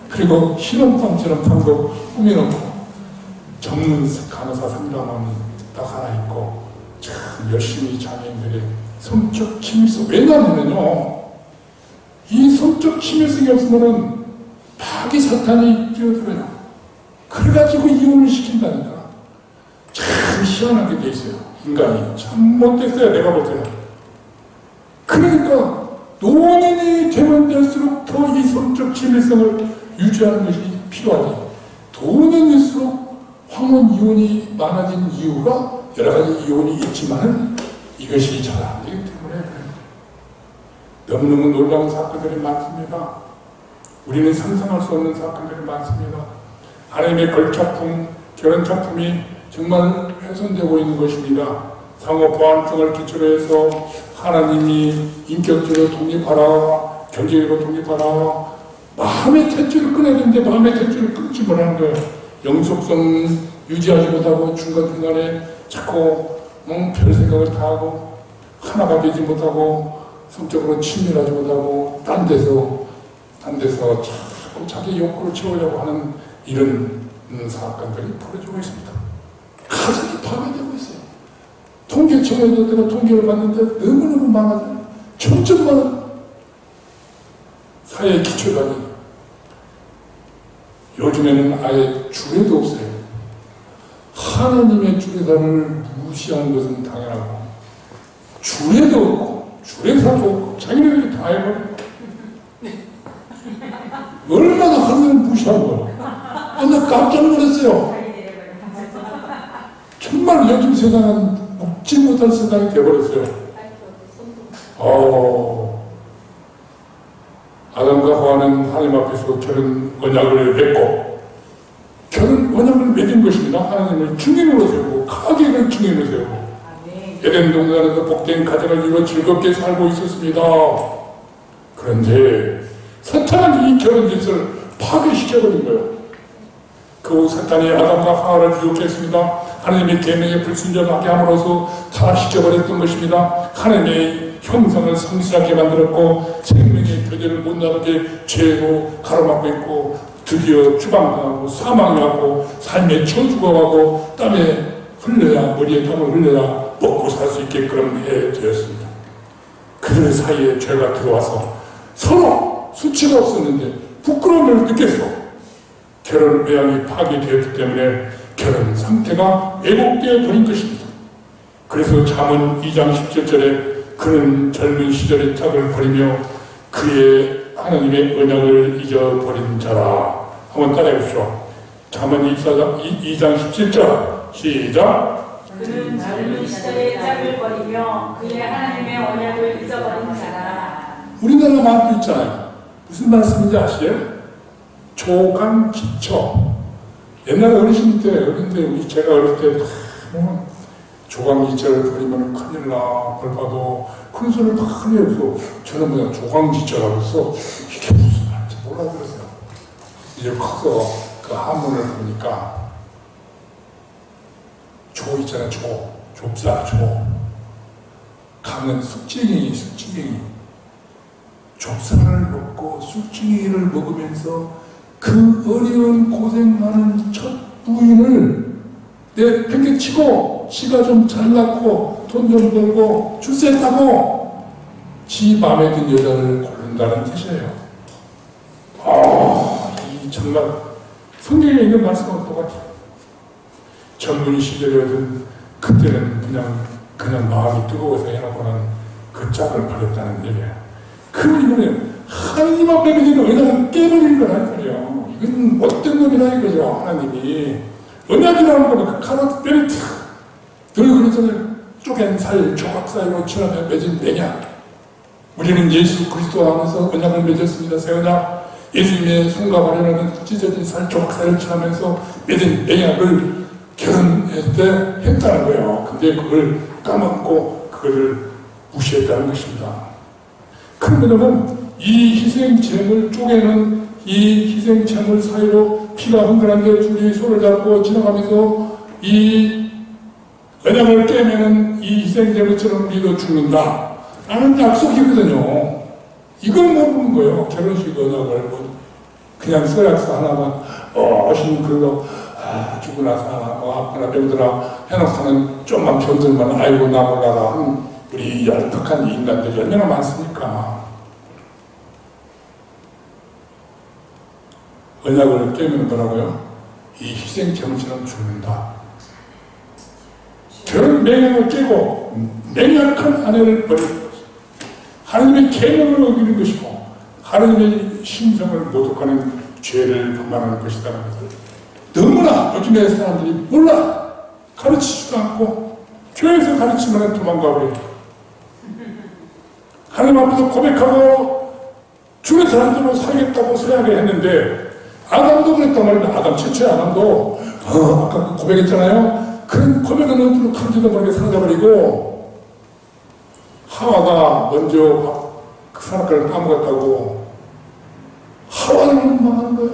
B: 그리고 실험방처럼도 꾸며놓고 전문 간호사 상담원이 딱 하나 있고 참 열심히 장애인들의 성적 치밀성, 왜냐하면요 이 성적 치밀성이 없으면은 파기 사탄이 뛰어들어요. 그래가지고 이혼을 시킨다니까. 참 희한하게 돼 있어요. 인간이 참 못됐어요. 내가 볼 때는. 그러니까 노년이 되면 될수록 더 이 성적 치밀성을 유지하는 것이 필요하지. 노년일수록 황혼 이혼이 많아진 이유가 여러 가지 이혼이 있지만은 이것이 잘 안 되기 때문에 너무너무 놀라운 사건들이 많습니다. 우리는 상상할 수 없는 사건들이 많습니다. 하나님의 걸작품, 결혼작품이 정말 훼손되고 있는 것입니다. 상호 보완성을 기초로 해서 하나님이 인격적으로 독립하라, 경제적으로 독립하라, 마음의 탯줄을 끊어야 되는데 마음의 탯줄을 끊지 못하는 거예요. 영속성 유지하지 못하고 중간중간에 자꾸 별 생각을 다 하고 하나가 되지 못하고 성적으로 친밀하지 못하고 딴 데서 자꾸 자기 욕구를 채우려고 하는 이런 사건들이 벌어지고 있습니다. 가정이 파괴되고 있어요. 통계청에서 내가 통계를 봤는데 너무너무 많아져요. 점점 많아요. 사회 기초관이 요즘에는 아예 주례도 없어요. 하나님의 주례사를 무시하는 것은 당연하고 주례도 없고 주례사도 없고 자기네들이 다 해버려요. 얼마나 하나님을 무시한 거예요. 나 깜짝 놀랐어요. 정말 요즘 세상은 묵지 못할 세상이 되어버렸어요. 아담과 하와는 하나님 앞에서 결혼 언약을 맺고 결혼 언약을 맺은 것입니다. 하나님을 증인으로 세우고 가게를 증인으로 세우고 에덴 동산에서 복된 가정을 이루어 즐겁게 살고 있었습니다. 그런데 사탄은 이 결혼 짓을 파괴시켜버린 거예요. 그 사탄이 아담과 하와를 유혹했습니다. 하나님의 계명에 불순종하게 함으로써 타락시켜버렸던 것입니다. 하나님의 형상을 성실하게 만들었고 생명의 교제를 못 나누게 죄로 가로막고 있고 드디어 추방당하고 사망하고 삶에 처죽어가고 땀에 흘려야 머리에 땀을 흘려야 먹고 살 수 있게끔 해되었습니다. 그들 사이에 죄가 들어와서 서로 수치가 없었는데 부끄러움을 느꼈어. 결혼 외양이 파괴되었기 때문에 결혼 상태가 왜곡되어 버린 것입니다. 그래서 잠언 2장 17절에 그는 젊은 시절의 짝을 버리며 그의 하나님의 언약을 잊어버린 자라. 한번 따라해보시죠. 잠언 2장 17절 시작.
A: 그는 젊은 시절의 짝을 버리며 그의 하나님의 언약을 잊어버린 자라.
B: 우리나라 말도 있잖아요. 무슨 말씀인지 아시죠? 조강지처. 옛날에 어르신 때, 제가 어릴 때 조강지처를 버리면 큰일 나, 벌 받아. 그런 소리를 많이 해서 저는 그냥 조강지처라고 해서 이게 무슨 말인지 몰라들었어요. 이제 커서 그 한문을 보니까 조 있잖아요. 좁쌀 조. 강은 쑥지갱이. 좁쌀을 먹고 쑥지갱이를 먹으면서 그 어려운 고생하는 첫 부인을 내 팽개치고 지가 좀 잘났고 돈 좀 벌고 출세했다고 지 마음에 든 여자를 고른다는 뜻이에요. 이 정말 성경에 있는 말씀과 똑같아요. 젊은 시절이든 그때는 그냥 마음이 뜨거워서 해놓고는 그 짝을 버렸다는 얘기예요. 그 이거는 하나님 앞에 맺은 언약을 깨버린 거란 말이에요. 이건 못된 놈이라 이거죠. 하나님이 언약이라는 거는 카라트 벨트 늘 그러잖아요. 쪼갠 살 조각 사이로 칠하며 맺은 맹약. 우리는 예수 그리스도 안에서 언약을 맺었습니다. 새 언약. 예수님의 손과 발에는 찢어진 살 조각 사이를 칠하면서 맺은 맹약을 결혼할 때 했다는 거예요. 근데 그걸 까먹고 그걸 무시했다는 것입니다. 그러면 이 희생체물 쪼개는 이 희생체물 사이로 피가 흥건한데 둘이 손을 잡고 지나가면서 이 언약을 깨면은 이 희생제물처럼 우리도 죽는다 라는 약속이거든요. 이걸 모르는 거예요. 결혼식 언약을 그냥 서약서 하나만 신는 그거 죽고 나서 아프나 병들어 해놓고는 좀만 병들면 아이고 나 몰라라 하는 우리 얄팍한 인간들이 얼마나 많습니까? 언약을 깨면 뭐라고요? 이 희생제물처럼 죽는다. 결혼 맹약을 깨고 맹약한 아내를 버리는 것이고 하나님의 계명을 어기는 것이고 하나님의 신성을 모독하는 죄를 범하는 것이라는 것을 너무나 요즘의 사람들이 몰라 가르치지도 않고 교회에서 가르치면 도망가 버려요. 하나님 앞에서 고백하고 주의 사람들로 살겠다고 서약을 했는데 아담도 그랬단 말입니다. 아담 최초의 아담도 아까 고백했잖아요. 그런 고백은 어디로 간지도 모르게 사라져버리고 하와가 먼저 그 사람과를 까먹었다고 하와는 망하는 거예요.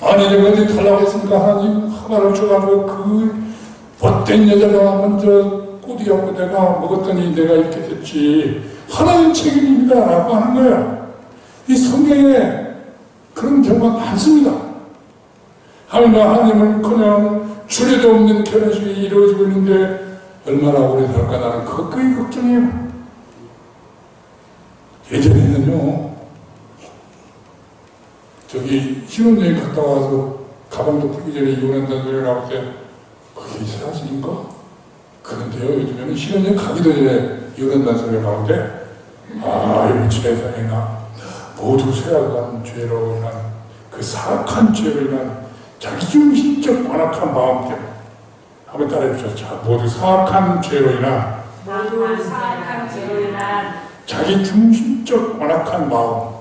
B: 아니 내가 어디 달라고 했으니까 하나님 하와를 줘가지고 그 못된 여자가 먼저 꼬드겨갖고 내가 먹었더니 내가 이렇게 됐지 하나님 책임입니다 라고 하는 거예요. 이 성경에 그런 경우가 많습니다. 하나님은 그냥 주례도 없는 결혼식이 이루어지고 있는데 얼마나 오래 살까 나는 그거의 걱정이에요. 예전에는요 저기 신혼여행 갔다 와서 가방도 풀기 전에 이혼한다는 소리 나올 때 그게 사실인가? 그런데요 요즘에는 신혼여행 가기도 전에 이혼한다는 소리가 나오는데 이 세상에나 모두 세악한 죄로 인한 그 사악한 죄로 인한 자기중심적 완악한 마음 때문에 한번 따라해보시죠. 자, 모두 사악한 죄로 인한 자기중심적 완악한 마음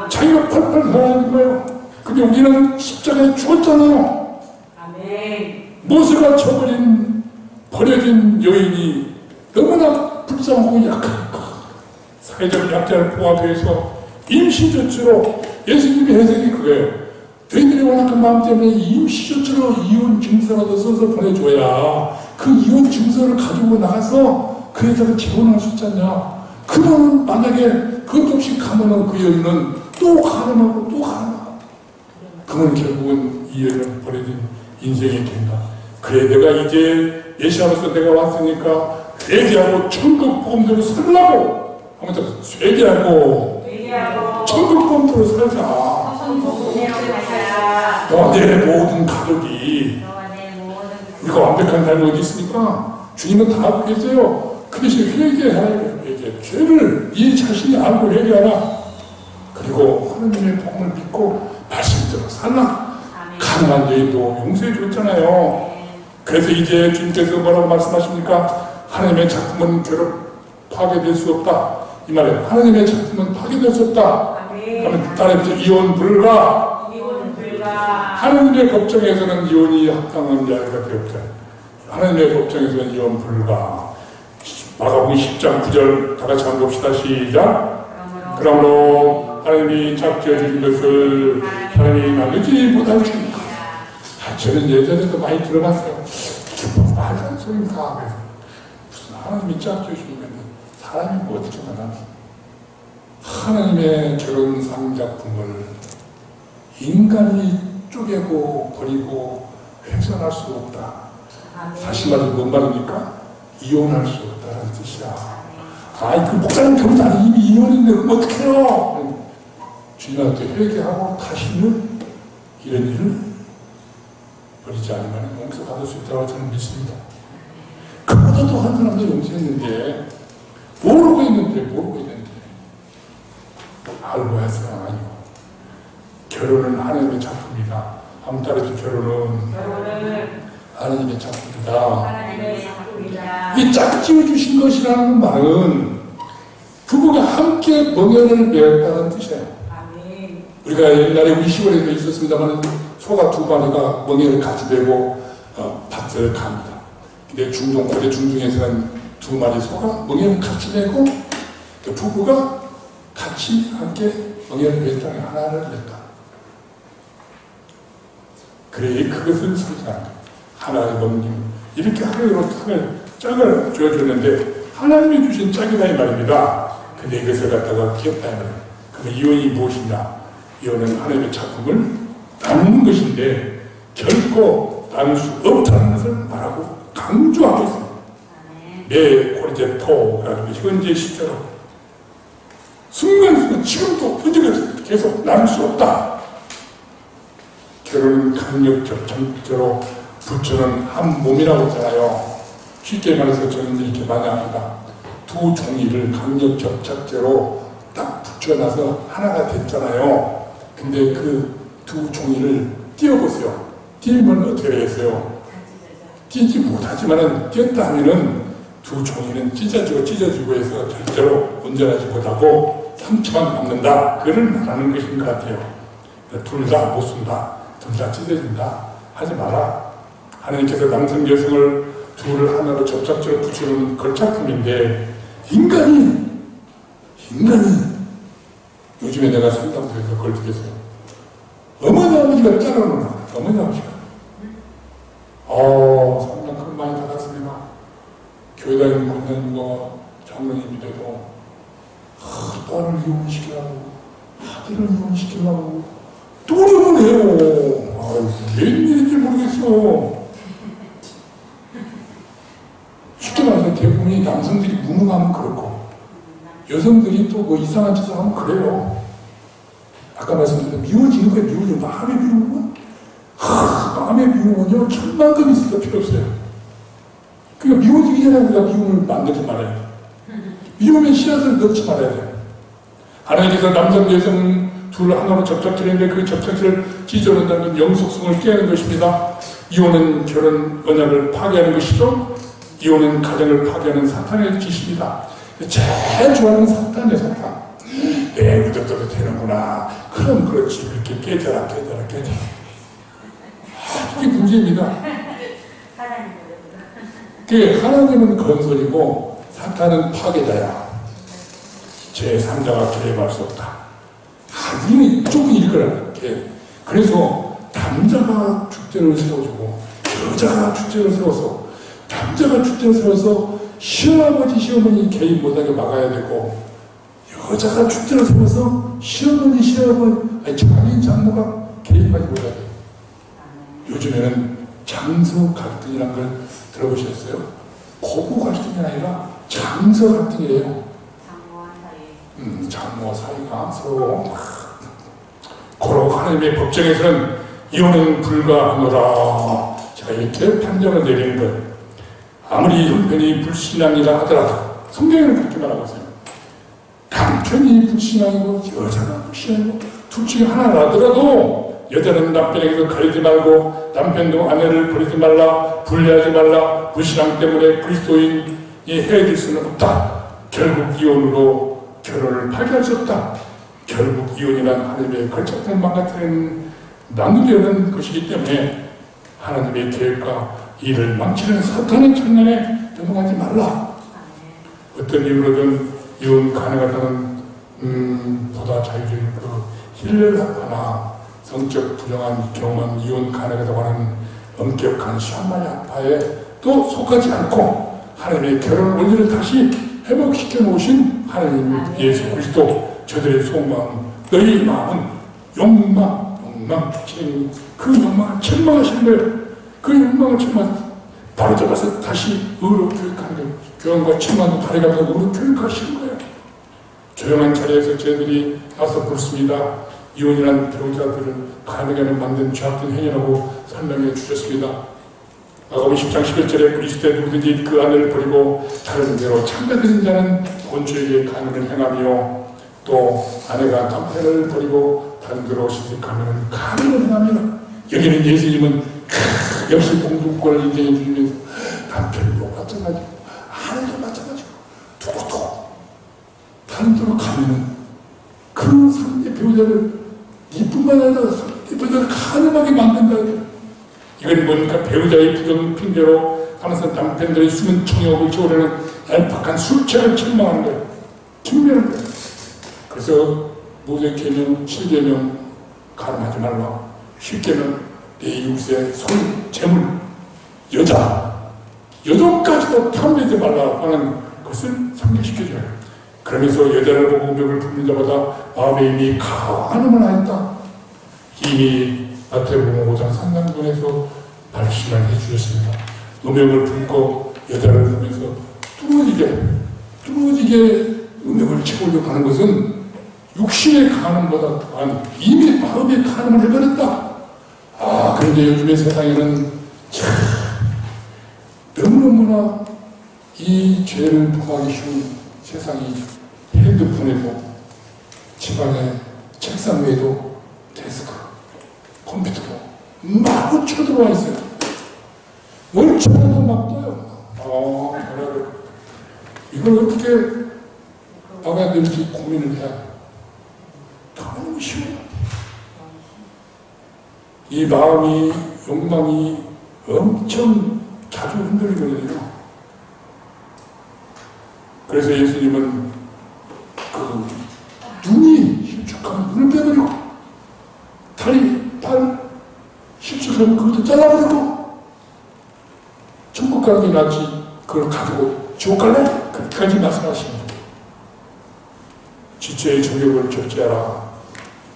B: 자기가 펄펄 살아가는 거예요. 근데 우리는 십자가에 죽었잖아요.
A: 아멘.
B: 모세가 버려진 여인이 너무나 불쌍하고 약하니까 사회적 약자를 포함해서 임시조치로 예수님의 해석이 그거예요. 저희들이 원악한 마음 때문에 임시조치로 이혼 증서라도 써서 보내줘야 그 이혼 증서를 가지고 나가서 그 여자가 재혼할 수 있지 않냐. 그러면 만약에 그것 없이 가면은 그 여인은 또 가늠하고 또 가늠하고 그러면 결국은 이 여인은 버려진 인생이 된다. 그래 내가 이제 예시하면서 내가 왔으니까 회개하고 천국 복음대로 살라고 하면서 회개하고 천국 복음대로 살자. 너와 내 모든 가족이 우리가 완벽한 삶이 어디 있습니까? 주님은 다 알고 계세요. 그 대신 회개해야 해요. 회개. 죄를 네 자신이 알고 회개하라. 그리고 하나님의 복음을 믿고 말씀대로 살라. 가능한 여인도 용서해 줬잖아요. 그래서 이제 주님께서 뭐라고 말씀하십니까? 하나님의 작품은 파괴될 수 없다. 이 말이에요. 하나님의 작품은 파괴될 수 없다. 하면 따라해보세요. 이혼 불가. 하나님의 법정에서는 이혼이 합당한 자가 되었다. 하나님의 법정에서는 이혼 불가. 마가복음 10장 9절 다 같이 한번 봅시다. 시작. 그러므로 하나님이 작지어 주신 것을 하나님이 나누지 못할 줄입니다. 저는 예전에도 많이 들어봤어요. 말도 안 소리인가. 무슨 하나님이 작지어 주신 건데 사람이 뭐 어떻게 만나나. 하나님의 결혼상 작품을 인간이 쪼개고 버리고 훼손할 수 없다. 사실 말로 뭔 말입니까? 이혼할 수 없다는 뜻이야. 그 목사님 결혼 아니 이미 이혼인데 그럼 어떡해요? 주님한테 회개하고 다시는 이런 일을 버리지 않으면 용서받을 수 있다고 저는 믿습니다. 그보다 더 한 사람도 용서했는데 모르고 있는데 알고 해서 아니고 결혼은 하나님의 작품이다. 한번 따라서 결혼은 하나님의 작품이다. 이 짝지어 주신 것이라는 말은 부부가 함께 멍에를 메었다는 뜻이에요. 우리가 옛날에 우리 시골에도 있었습니다만 소가 두 마리가 멍에를 같이 메고 밭을 갑니다. 근데 고대 중동에서는 두 마리 소가 멍에를 같이 메고 부부가 같이 함께 멍에를 맸다. 하나를 냈다. 그래 그것은 성장. 하나님 이렇게 하루로 짝을 줘줬는데 하나님이 주신 짝이다 이 말입니다. 근데 이것을 갖다가 귀엽다 이 말이에요. 그럼 이혼이 무엇이냐? 이혼은 하나님의 작품을 나누는 것인데 결코 나눌 수 없다는 것을 말하고 강조하고 있습니다. 내 고리제토 가지고 현재 시대로 순간순간 지금도 현재까지 계속 나눌 수 없다. 결혼은 강력적 정체로 부처는 한 몸이라고 했잖아요. 쉽게 말해서 저는 이렇게 많이 합니다. 두 종이를 강력적 작제로 딱 붙여놔서 하나가 됐잖아요. 근데 그 두 종이를 띄워보세요. 띄우면 어떻게 되겠어요? 띄지 못하지만은 띄었다 하면은 두 종이는 찢어지고 해서 절대로 온전하지 못하고 상처만 남는다. 그를 말하는 것인 것 같아요. 둘 다 못 쓴다. 둘 다 찢어진다. 하지 마라. 하나님께서 남성 여성을 둘을 하나로 접착제로 붙여놓은 걸작품인데 인간이 요즘에 내가 상담소에서 그걸 듣겠어요. 어머니 아버지가 짜라놓나. 어머니 아버지가 상당 큰 많이 받았습니다. 교회 다니는 권사님과 장로님인데도 딸을 이혼시키려고 아들을 이혼시키려고 노력을 해요. 웬일인지 모르겠어. 쉽게 말해서 대부분이 남성들이 무능하면 그렇고 여성들이 또 뭐 이상한 짓을 하면 그래요. 아까 말씀드린 미워지는 거예요. 미워지는 마음의 미움은 마음의 미움은요 천만큼 있어도 필요 없어요. 그러니까 미워지기 전에 우리가 미움을 만들지 말아야 돼요. 미우면 씨앗을 넣지 말아야 돼요. 하나님께서 남성 여성 둘 하나로 접착제인데 그 접착제를 찢어낸다는 영속성을 깨는 것입니다. 이혼은 결혼 언약을 파괴하는 것이죠. 이혼은 가정을 파괴하는 사탄의 짓입니다. 제일 좋아하는 사탄이에요. 사탄. 내 믿어도 되는구나. 그럼 그렇지. 그렇게 깨져라. 이게 문제입니다. 하나님은 건설이고 사탄은 파괴자야. 제3자가 개입할 수 없다. 이쪽은 이거라. 그래서 남자가 주대를 세워주고 여자가 주대를 세워서 남자가 주대를 세워서 시어머니 시어머니 개입 못하게 막아야 되고 여자가 주대를 세워서 시어머니 장인 장모가 개입하지 못하게. 요즘에는 장서 갈등이라는 걸 들어보셨어요? 고부 갈등이 아니라 장서 갈등이에요. 장모 사이가 서로 고로 하나님의 법정에서는 이혼은 불가하노라. 제가 이렇게 판정을 내리는 것. 아무리 형편이 불신앙이라 하더라도 성경에는 그렇게 말하고 있어요. 남편이 불신앙이고 여자가 불신앙이고 둘 중에 하나라더라도 여자는 남편에게서 가리지 말고 남편도 아내를 버리지 말라. 분리하지 말라. 불신앙 때문에 그리스도인이 헤어질 수는 없다. 결국 이혼으로 결혼을 파괴할 수 없다. 결국 이혼이란 하나님의 걸작품을 망가뜨리는 나누려는 것이기 때문에 하나님의 계획과 일을 망치는 사탄의 장난에 넘어가지 말라. 어떤 이유로든 이혼 가능하다는 보다 자유적인 힐레라파나 성적 불량한 경험한 이혼 가능하다고 하는 엄격한 샤마의 학파에 또 속하지 않고 하나님의 결혼 원리를 다시 회복시켜 놓으신 하나님 예수 그리스도 저들의 소망 너희 마음은 욕망 그 욕망을 책망하시는 거예요. 그 욕망을 책망 바로 잡아서 다시 의로 교육하는 거예요. 교훈과 책망도 다리가 의로 교육하시는 거예요. 조용한 자리에서 저희들이 나서 부르습니다. 이혼이란 배우자들을 가능하게 만든 죄악된 행위라고 설명해 주셨습니다. 마가복음 10장 11절에 그리스도의 누구든지 그 아내를 버리고 다른 데로 창가드는 자는 본주에게 간음을 행하며 또 아내가 남편을 버리고 다른 데로 시집가면 간음을 행하며 여기는 예수님은 역시 공동권을 인정해 주시면서 남편도 마찬가지고 아내도 마찬가지고 누구도 다른 데로 가면은 그 상대 배우자를 이뿐만 아니라 상대 배우자를 간음하게 만든다. 이건 뭔가 배우자의 부정 핑계로 항상 남편들의 숨은 청욕을 채우려는 얄팍한 술책을 책망하는 거예요. 직면하는 거예요. 그래서 모세 계명 7계명 가늠하지 말라. 10계명 내 육세, 손, 재물, 여자까지도 탐내지 말라고 하는 것을 상기시켜줘요. 그러면서 여자를 보고 음욕을 품는 자마다 마음에 이미 간음을 하였다. 이미 마태복음 5장 3장분에서 말씀을 해주셨습니다. 음욕을 품고 여자를 보면서 뚫어지게 음욕을 채우려고 하는 것은 육신의 간음보다 또한 이미 마음의 간음을 해버렸다. 그런데 요즘의 세상에는 참 너무너무나 이 죄를 범하기 쉬운 세상이 핸드폰에도 집안에 책상 위에도 데스크, 컴퓨터도 마구 쳐들어와 있어요. 뭘 쳐도 막 떠요. 이걸 어떻게 나가야 될지 고민을 해야 돼요. 너무 쉬워요. 이 마음이, 욕망이 엄청 자주 흔들리거든요. 그래서 예수님은 눈이 힐쭉하면 눈을 빼버리고, 팔 힐쭉하면 그것도 잘라버리고, 천국 가는 게 낫지 그걸 가지고 지옥 갈래? 그렇게까지 말씀하십니다. 지체의 정욕을 절제하라.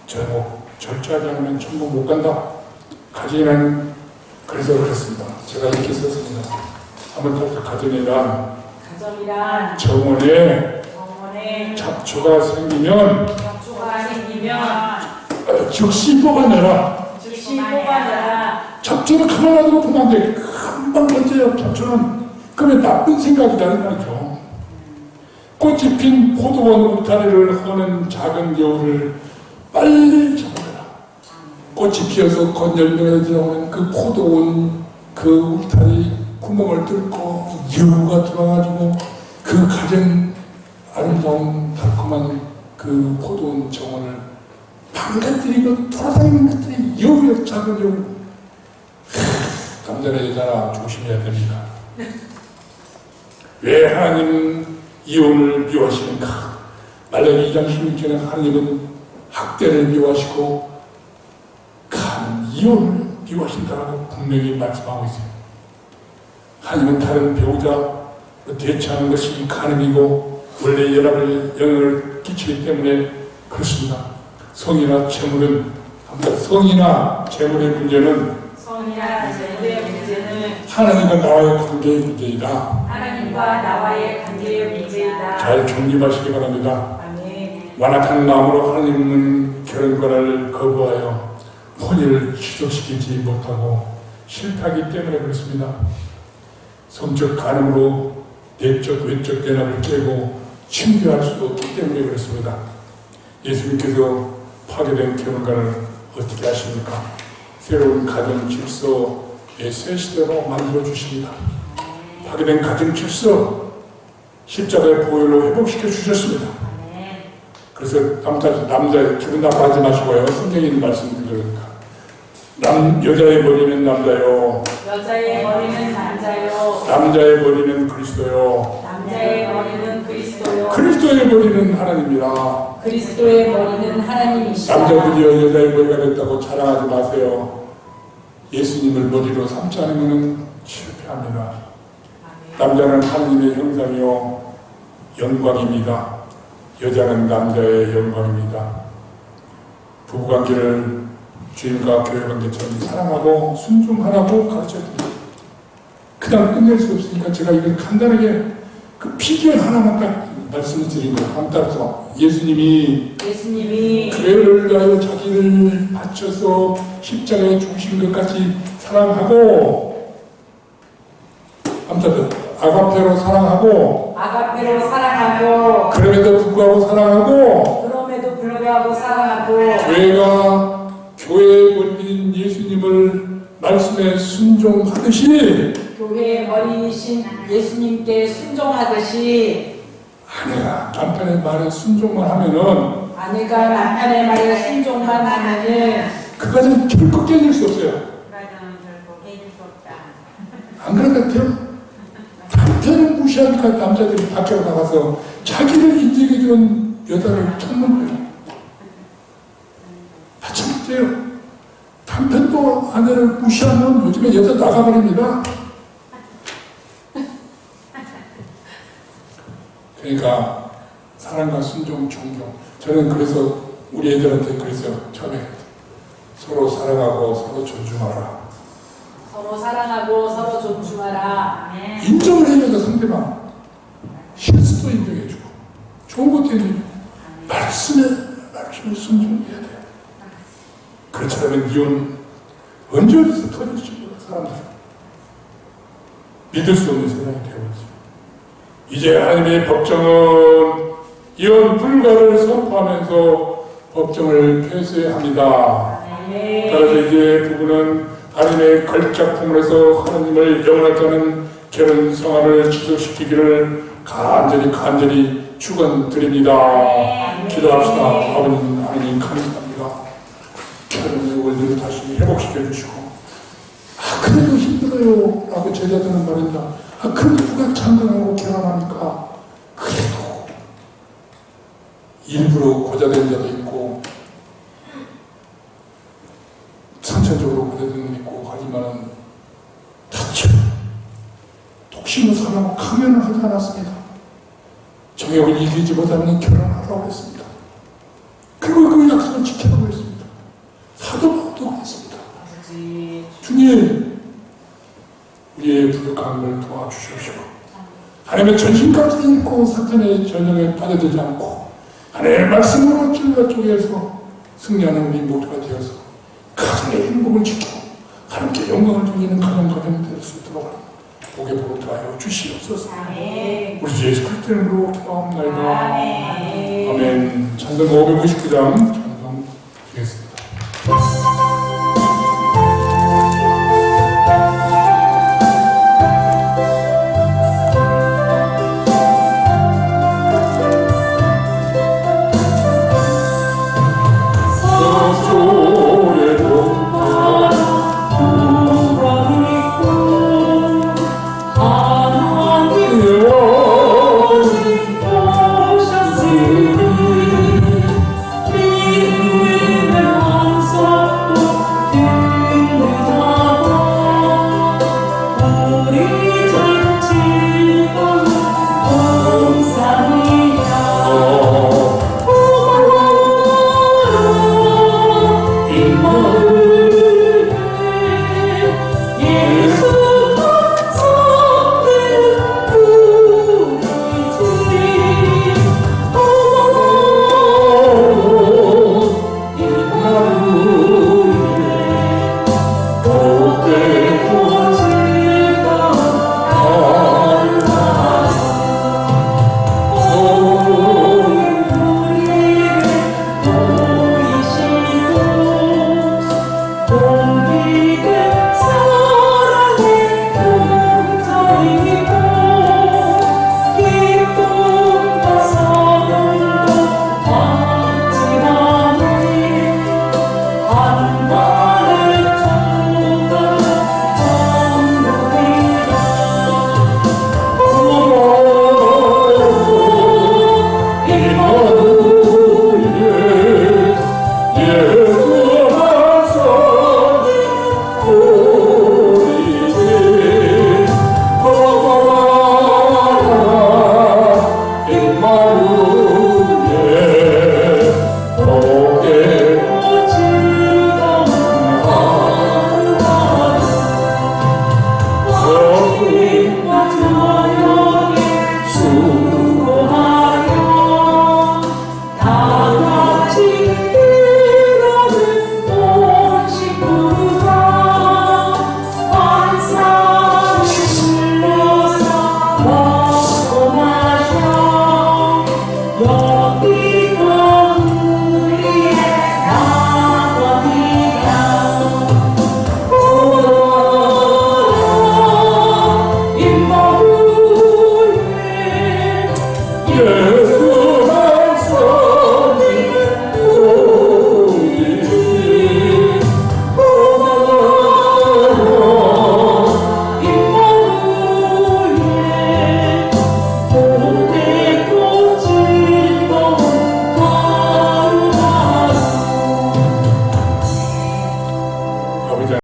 B: 절제하지 않으면 천국 못 간다. 가진이는 그래서 그렇습니다. 제가 이렇게 썼습니다. 한번 다시 가정이란 정원에 잡초가 생기면 즉시 뽑아내라. 잡초는 가만히 놔두고 보면 안 돼. 금방 번져요. 잡초는. 그러면 나쁜 생각이라는 말이죠. 꽃이 핀 포도원 울타리를 허는 작은 여우를 빨리 잡아라. 꽃이 피어서 겉열매에 들어오는 그 포도원 그 울타리 구멍을 뚫고 여우가 들어와가지고 그 가장 아름다운 달콤한 그 포도원 정원을 망가뜨리고 돌아다니는 것들이 여우예요. 작은 여우. 남자나 여자나 조심해야 됩니다. 왜 하나님은 이혼을 미워하시는가? 말라기 2장 16절에 하나님은 학대를 미워하시고 이혼을 미워하신다고 분명히 말씀하고 있어요. 하나님은 다른 배우자 대처하는 것이 간음이고 원래 연합을 영향을 끼치기 때문에 그렇습니다. 성이나 재물의 문제는 하나님과 나와의 관계의 문제이다. 잘 정립하시기 바랍니다. 완악한 마음으로 하나님은 결혼권을 거부하여 혼인을 지속시키지 못하고 실패하기 때문에 그렇습니다. 성적 간음으로 내적 외적 연합을 깨고 친교할 수 없기 때문에 그렇습니다. 예수님께서 파괴된 결혼관을 어떻게 하십니까? 새로운 가정 질서의 새 시대로 만들어 주십니다. 파괴된 가정 질서 십자가의 보혈로 회복시켜 주셨습니다. 그래서 남자 기분 나빠하지 마시고요. 성경에 있는 말씀 드리니까 여자의 머리는 남자요.
A: 여자의 머리는 남자요.
B: 남자의 머리는 그리스도요.
A: 남자의 머리는 그리스도요.
B: 그리스도의 머리는 하나님이라.
A: 그리스도의 머리는 하나님이시다.
B: 남자들이여 여자의 머리가 됐다고 자랑하지 마세요. 예수님을 머리로 삼지 않으면 실패합니다. 남자는 하나님의 형상이요 영광입니다. 여자는 남자의 영광입니다. 부부관계를 주인과 교회관계처럼 사랑하고 순종하라고 가르쳐줍니다. 그냥 끝낼 수 없으니까 제가 이걸 간단하게 그 비결 하나만 딱 말씀을 드린 거예요. 한번 따라서 예수님이 교회를 위하여 자기를 바쳐서 십자가에 죽으신 것까지 사랑하고 아무튼 아가페로 사랑하고 그럼에도 불구하고 사랑하고 교회가 교회의 머리인 예수님을 말씀에 순종하듯이
A: 교회의 머리이신 예수님께 순종하듯이
B: 아내가 남편의 말에 순종만 하면은 그것은 결코 깨질 수 없어요. 안 그런 것 같아요? 남편을 무시하니까 남자들이 밖으로 나가서 자기를 인정해주는 여자를 찾는 거예요. 다 참았대요. 남편도 아내를 무시하면 요즘에 여자 나가버립니다. 그러니까 사랑과 순종, 존경. 저는 그래서 우리 애들한테 그랬어요. 처음에 서로 사랑하고 서로 존중하라.
A: 서로 사랑하고 서로 존중하라.
B: 인정을 해줘서 상대방 실수도 인정해주고 좋은 것도 인정해주고 말씀에 순종해야 돼. 그렇지 않으면 이혼 언제 어디서 터질지 몰라. 사람들 믿을 수 없는 세상이 되고 있어요. 이제 하나님의 법정은 이혼 불가를 선포하면서 법정을 폐쇄해야 합니다. 따라서 이제 부부는 하나님의 걸작품을 해서 하나님을 영원하게 하는 결혼 생활을 지속시키기를 간절히 축원드립니다. 기도합시다. 아버님 하나님 감사합니다. 결혼의 원리를 다시 회복시켜 주시고 그래도 힘들어요 라고 제자들은 말한다. 그럼 누가 장가하고 결혼합니까? 그래도 일부러 고자된 자도 있고 선천적으로 고자된 자도 있고 하지만 다쳐 독심을 사랑하고 강연을 하지 않았습니다. 정욕을 이기지 못하면 결혼하라고 했습니다. 그리고 그 약속을 지키라고 했습니다. 사도 바울도 그랬습니다. 주님 우리의 부족함을 도와주십시오. 하나님의 전신까지 읽고 사탄의 전형에 빠져들지 않고 하나님의 말씀으로 찔러 쪼개서 승리하는 우리 모두가 되어서 가정의 행복을 지키고 하나님께 영광을 돌리는 가정이 될 수 있도록 복의 복을 더하여 주시옵소서. 우리 주 예수 그리스도 이름으로 기도합니다. 아멘. 찬송 559장